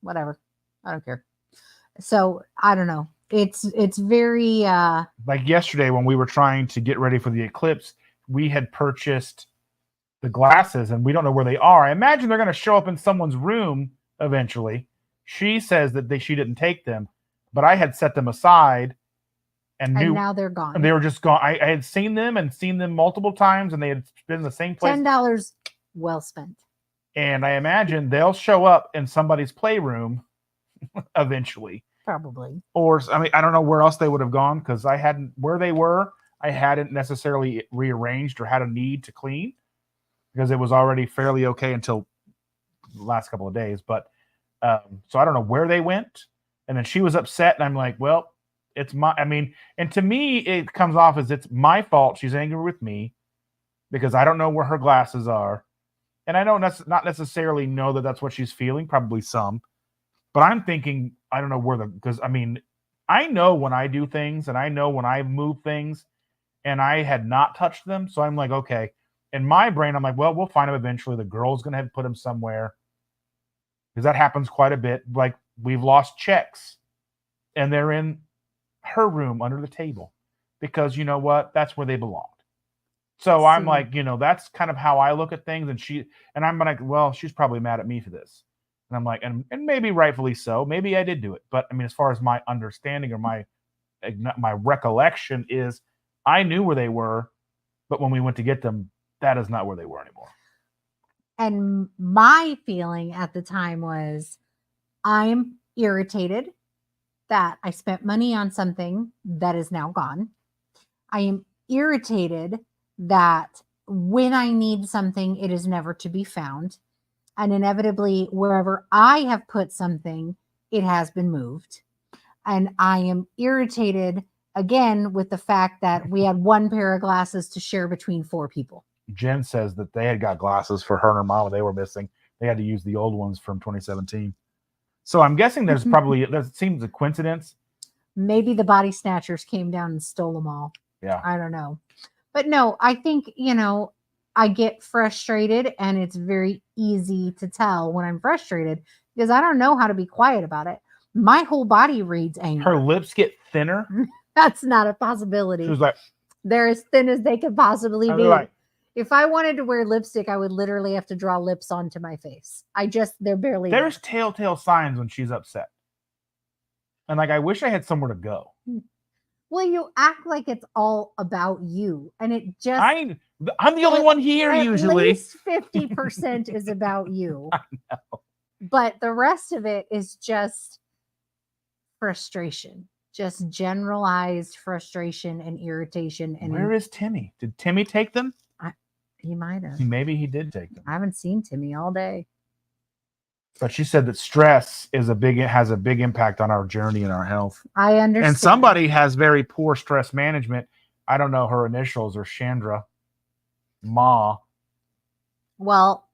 Whatever. I don't care. So I don't know. It's very like yesterday when we were trying to get ready for the eclipse, we had purchased the glasses and we don't know where they are. I imagine they're going to show up in someone's room eventually. She says that she didn't take them, but I had set them aside and now they're gone. And they were just gone. I had seen them multiple times, and they had been in the same place. $10 well spent. And I imagine they'll show up in somebody's playroom eventually. Probably. Or, I mean, I don't know where else they would have gone because where they were, I hadn't necessarily rearranged or had a need to clean because it was already fairly okay until the last couple of days. But so I don't know where they went. And then she was upset, and I'm like, well, and to me, it comes off as it's my fault. She's angry with me because I don't know where her glasses are. And I don't not necessarily know that that's what she's feeling, probably some. But I'm thinking, I don't know because I know when I do things and I know when I move things and I had not touched them. So I'm like, okay. In my brain, I'm like, well, we'll find them eventually. The girl's going to have to put them somewhere because that happens quite a bit. Like we've lost checks and they're in her room under the table because you know what? That's where they belonged. So I'm like, that's kind of how I look at things. And I'm like, well, she's probably mad at me for this. And I'm like, and maybe rightfully so. Maybe I did do it. But I mean, as far as my understanding or my recollection is, I knew where they were. But when we went to get them, that is not where they were anymore. And my feeling at the time was I'm irritated that I spent money on something that is now gone. I am irritated that when I need something, it is never to be found. And inevitably, wherever I have put something, it has been moved. And I am irritated again with the fact that we had one pair of glasses to share between 4 people. Jen says that they had got glasses for her and her mom they were missing. They had to use the old ones from 2017. So I'm guessing there seems a coincidence. Maybe the body snatchers came down and stole them all. Yeah. I don't know. But no, I think, I get frustrated and it's very easy to tell when I'm frustrated because I don't know how to be quiet about it. My whole body reads anger. Her lips get thinner. That's not a possibility. She was like, they're as thin as they could possibly be. Like, if I wanted to wear lipstick, I would literally have to draw lips onto my face. They're barely There's there. telltale signs when she's upset. And like, I wish I had somewhere to go. Well, you act like it's all about you. And it just... I'm the only one here usually. At least 50% is about you. I know. But the rest of it is just frustration. Just generalized frustration and irritation. And where is Timmy? Did Timmy take them? He might have. Maybe he did take them. I haven't seen Timmy all day. But she said that stress has a big impact on our journey and our health. I understand. And somebody has very poor stress management. I don't know. Her initials are Chandra. Ma. Well,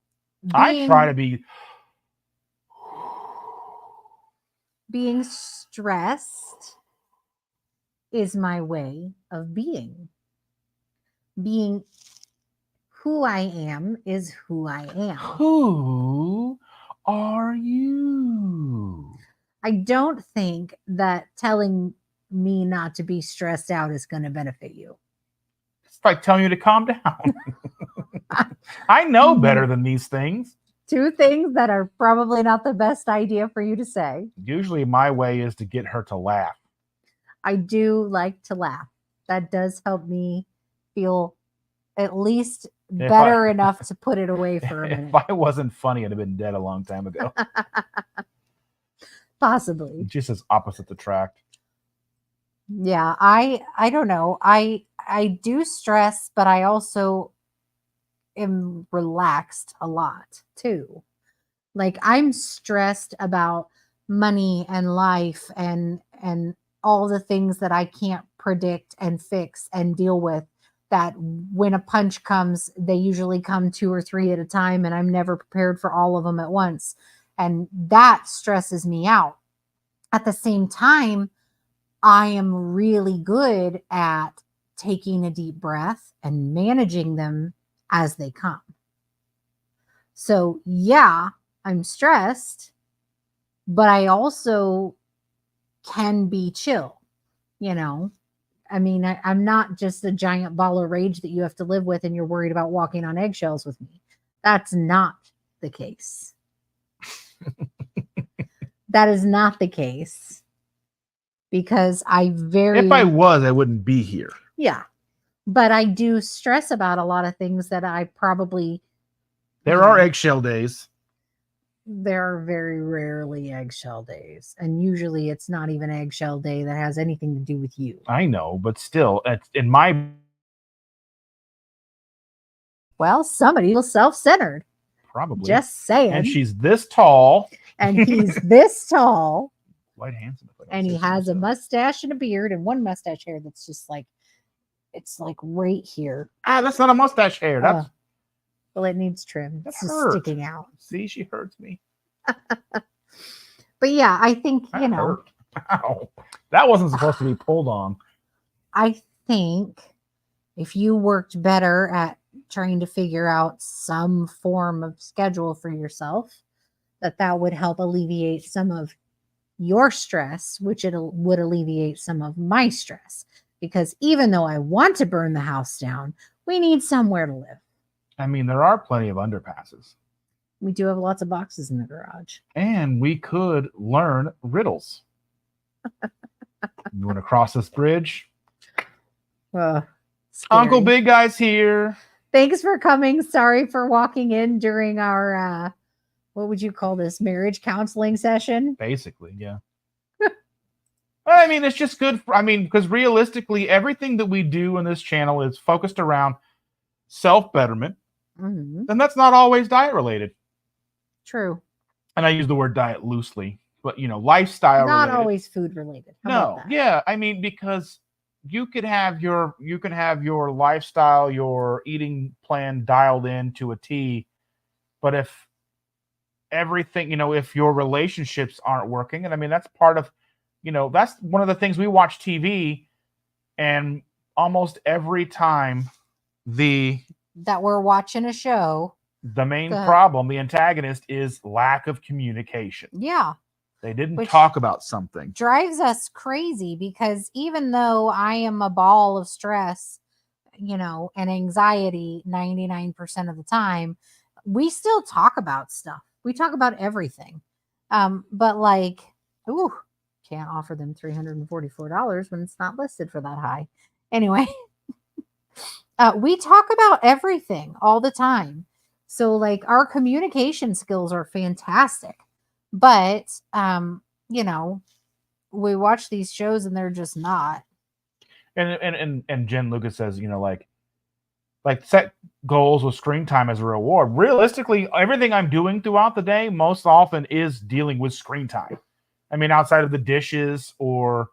I try to be. Being stressed is my way of being. Being who I am is who I am. Who are you? I don't think that telling me not to be stressed out is going to benefit you. It's like telling you to calm down. I know better than these things. 2 things that are probably not the best idea for you to say. Usually my way is to get her to laugh. I do like to laugh. That does help me feel at least better enough to put it away for a minute. If I wasn't funny, I'd have been dead a long time ago. Possibly. Just as opposite attract. Yeah, I don't know. I do stress, but I also am relaxed a lot too. Like I'm stressed about money and life and all the things that I can't predict and fix and deal with, that when a punch comes, they usually come 2 or 3 at a time and I'm never prepared for all of them at once. And that stresses me out. At the same time, I am really good at taking a deep breath and managing them as they come. So yeah, I'm stressed, but I also can be chill, I mean, I'm not just a giant ball of rage that you have to live with and you're worried about walking on eggshells with me. That's not the case. That is not the case. Because if I was, I wouldn't be here. Yeah. But I do stress about a lot of things that I probably... There are eggshell days. There are very rarely eggshell days. And usually it's not even eggshell day that has anything to do with you. I know, but still, in my... Well, somebody feels self-centered. Probably. Just saying. And she's this tall. And he's this tall. Quite handsome. And he has a mustache and a beard and one mustache hair that's just like, it's like right here. That's not a mustache hair. That's... well, it needs trim. It's just sticking out. See, she hurts me. But yeah, I think, that hurt. Ow. That wasn't supposed to be pulled on. I think if you worked better at trying to figure out some form of schedule for yourself, that would help alleviate some of your stress, which would alleviate some of my stress. Because even though I want to burn the house down, we need somewhere to live. I mean, there are plenty of underpasses. We do have lots of boxes in the garage. And we could learn riddles. You want to cross this bridge? Uncle Big Guy's here. Thanks for coming. Sorry for walking in during our, what would you call this, marriage counseling session? Basically, yeah. I mean, it's just good. Because realistically, everything that we do on this channel is focused around self-betterment. Mm-hmm. And that's not always diet related. True. And I use the word diet loosely, but lifestyle not related. Always food related. No, yeah. Because you could have your lifestyle, your eating plan dialed in to a T, but if everything, if your relationships aren't working, and that's part of, that's one of the things we watch TV, and almost every time that we're watching a show, the main problem, the antagonist, is lack of communication. Yeah. They didn't talk about something. Drives us crazy, because even though I am a ball of stress, and anxiety 99% of the time, we still talk about stuff. We talk about everything. But can't offer them $344 when it's not listed for that high. Anyway, we talk about everything all the time. So our communication skills are fantastic. But, we watch these shows and they're just not. And Jen Lucas says, set goals with screen time as a reward. Realistically, everything I'm doing throughout the day most often is dealing with screen time. Outside of the dishes or,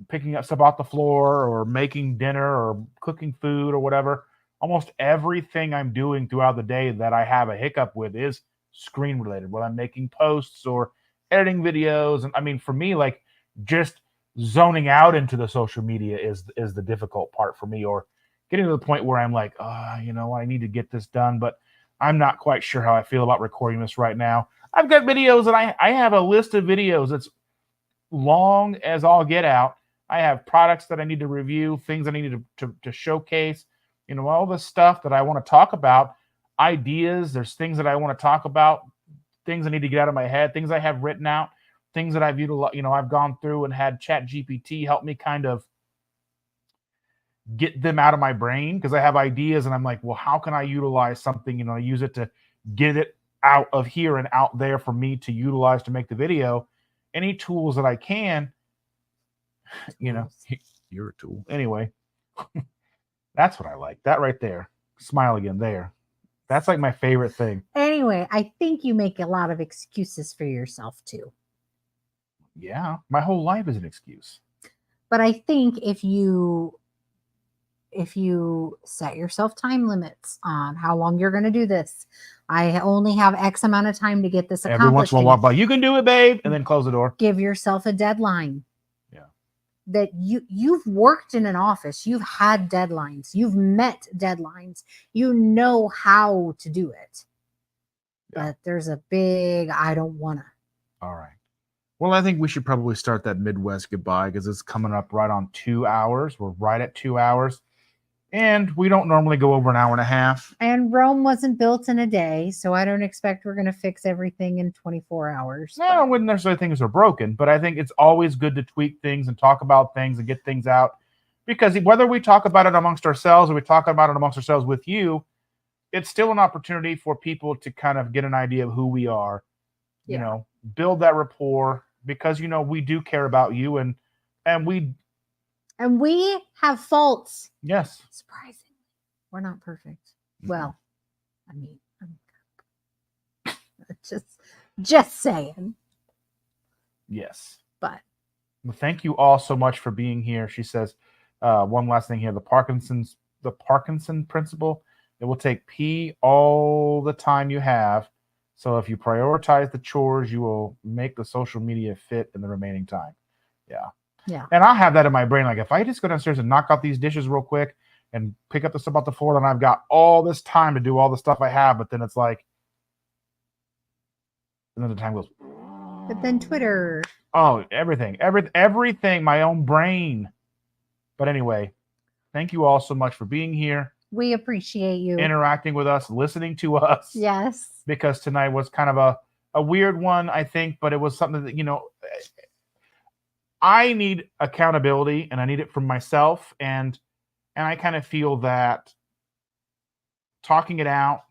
picking up stuff off the floor or making dinner or cooking food or whatever, almost everything I'm doing throughout the day that I have a hiccup with is screen related, whether I'm making posts or editing videos. And for me, just zoning out into the social media is the difficult part for me, or getting to the point where I'm I need to get this done, but I'm not quite sure how I feel about recording this right now. I've got videos, and I have a list of videos that's long as all get out. I have products that I need to review, things I need to showcase, all the stuff that I want to talk about. Ideas, there's things that I want to talk about, things I need to get out of my head, things I have written out, things that I've utilized, I've gone through and had ChatGPT help me kind of get them out of my brain, because I have ideas and I'm like, well, how can I utilize something, I use it to get it out of here and out there for me to utilize to make the video. Any tools that I can, you're a tool. Anyway, that's what I like. That right there. Smile again there. That's my favorite thing. Anyway, I think you make a lot of excuses for yourself too. Yeah, my whole life is an excuse. But I think if you set yourself time limits on how long you're going to do this, I only have X amount of time to get this accomplished. Every once in a while, walk by, you can do it, babe, and then close the door. Give yourself a deadline. Yeah. That you've worked in an office, you've had deadlines, you've met deadlines, you know how to do it. Yeah. But there's a big I don't wanna. All right. Well, I think we should probably start that Midwest goodbye, because it's coming up right on 2 hours. We're right at 2 hours. And we don't normally go over an hour and a half. And Rome wasn't built in a day, so I don't expect we're going to fix everything in 24 hours. No, I wouldn't necessarily think things are broken, but I think it's always good to tweak things and talk about things and get things out. Because whether we talk about it amongst ourselves or we talk about it amongst ourselves with you, it's still an opportunity for people to kind of get an idea of who we are, you Yeah. know, build that rapport, because we do care about you, and we have faults. yes, Surprisingly, we're not perfect. Well, I mean, I'm just saying. yes. But Well, thank you all so much for being here. She says, one last thing here: the Parkinson principle. It will take pee all the time you have. So if you prioritize the chores, you will make the social media fit in the remaining time. Yeah. Yeah. And I'll have that in my brain. Like, if I just go downstairs and knock out these dishes real quick and pick up the stuff off the floor, then I've got all this time to do all the stuff I have. But then it's like, and then the time goes. But then Twitter. Oh, everything, my own brain. But anyway, thank you all so much for being here. We appreciate you interacting with us, listening to us. Yes. Because tonight was kind of a weird one, I think, but it was something that, I need accountability, and I need it from myself. And I kind of feel that talking it out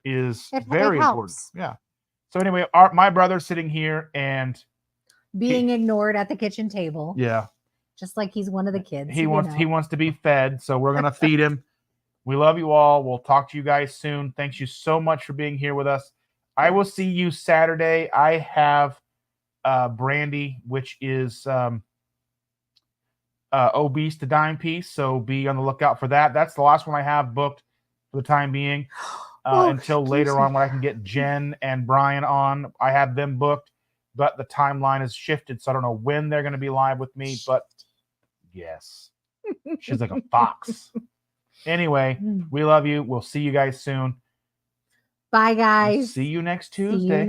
is very important. Yeah. So anyway, my brother's sitting here and being ignored at the kitchen table. Yeah. Just like he's one of the kids. He wants to be fed, so we're gonna feed him. We love you all. We'll talk to you guys soon. Thanks you so much for being here with us. I will see you Saturday. I have Brandy, which is obese to dime piece, so be on the lookout for that. That's the last one I have booked for the time being. Until later on when I can get Jen and Brian on. I have them booked, but the timeline is shifted, so I don't know when they're going to be live with me, but yes. She's like a fox. Anyway, we love you. We'll see you guys soon. Bye, guys. See you next Tuesday.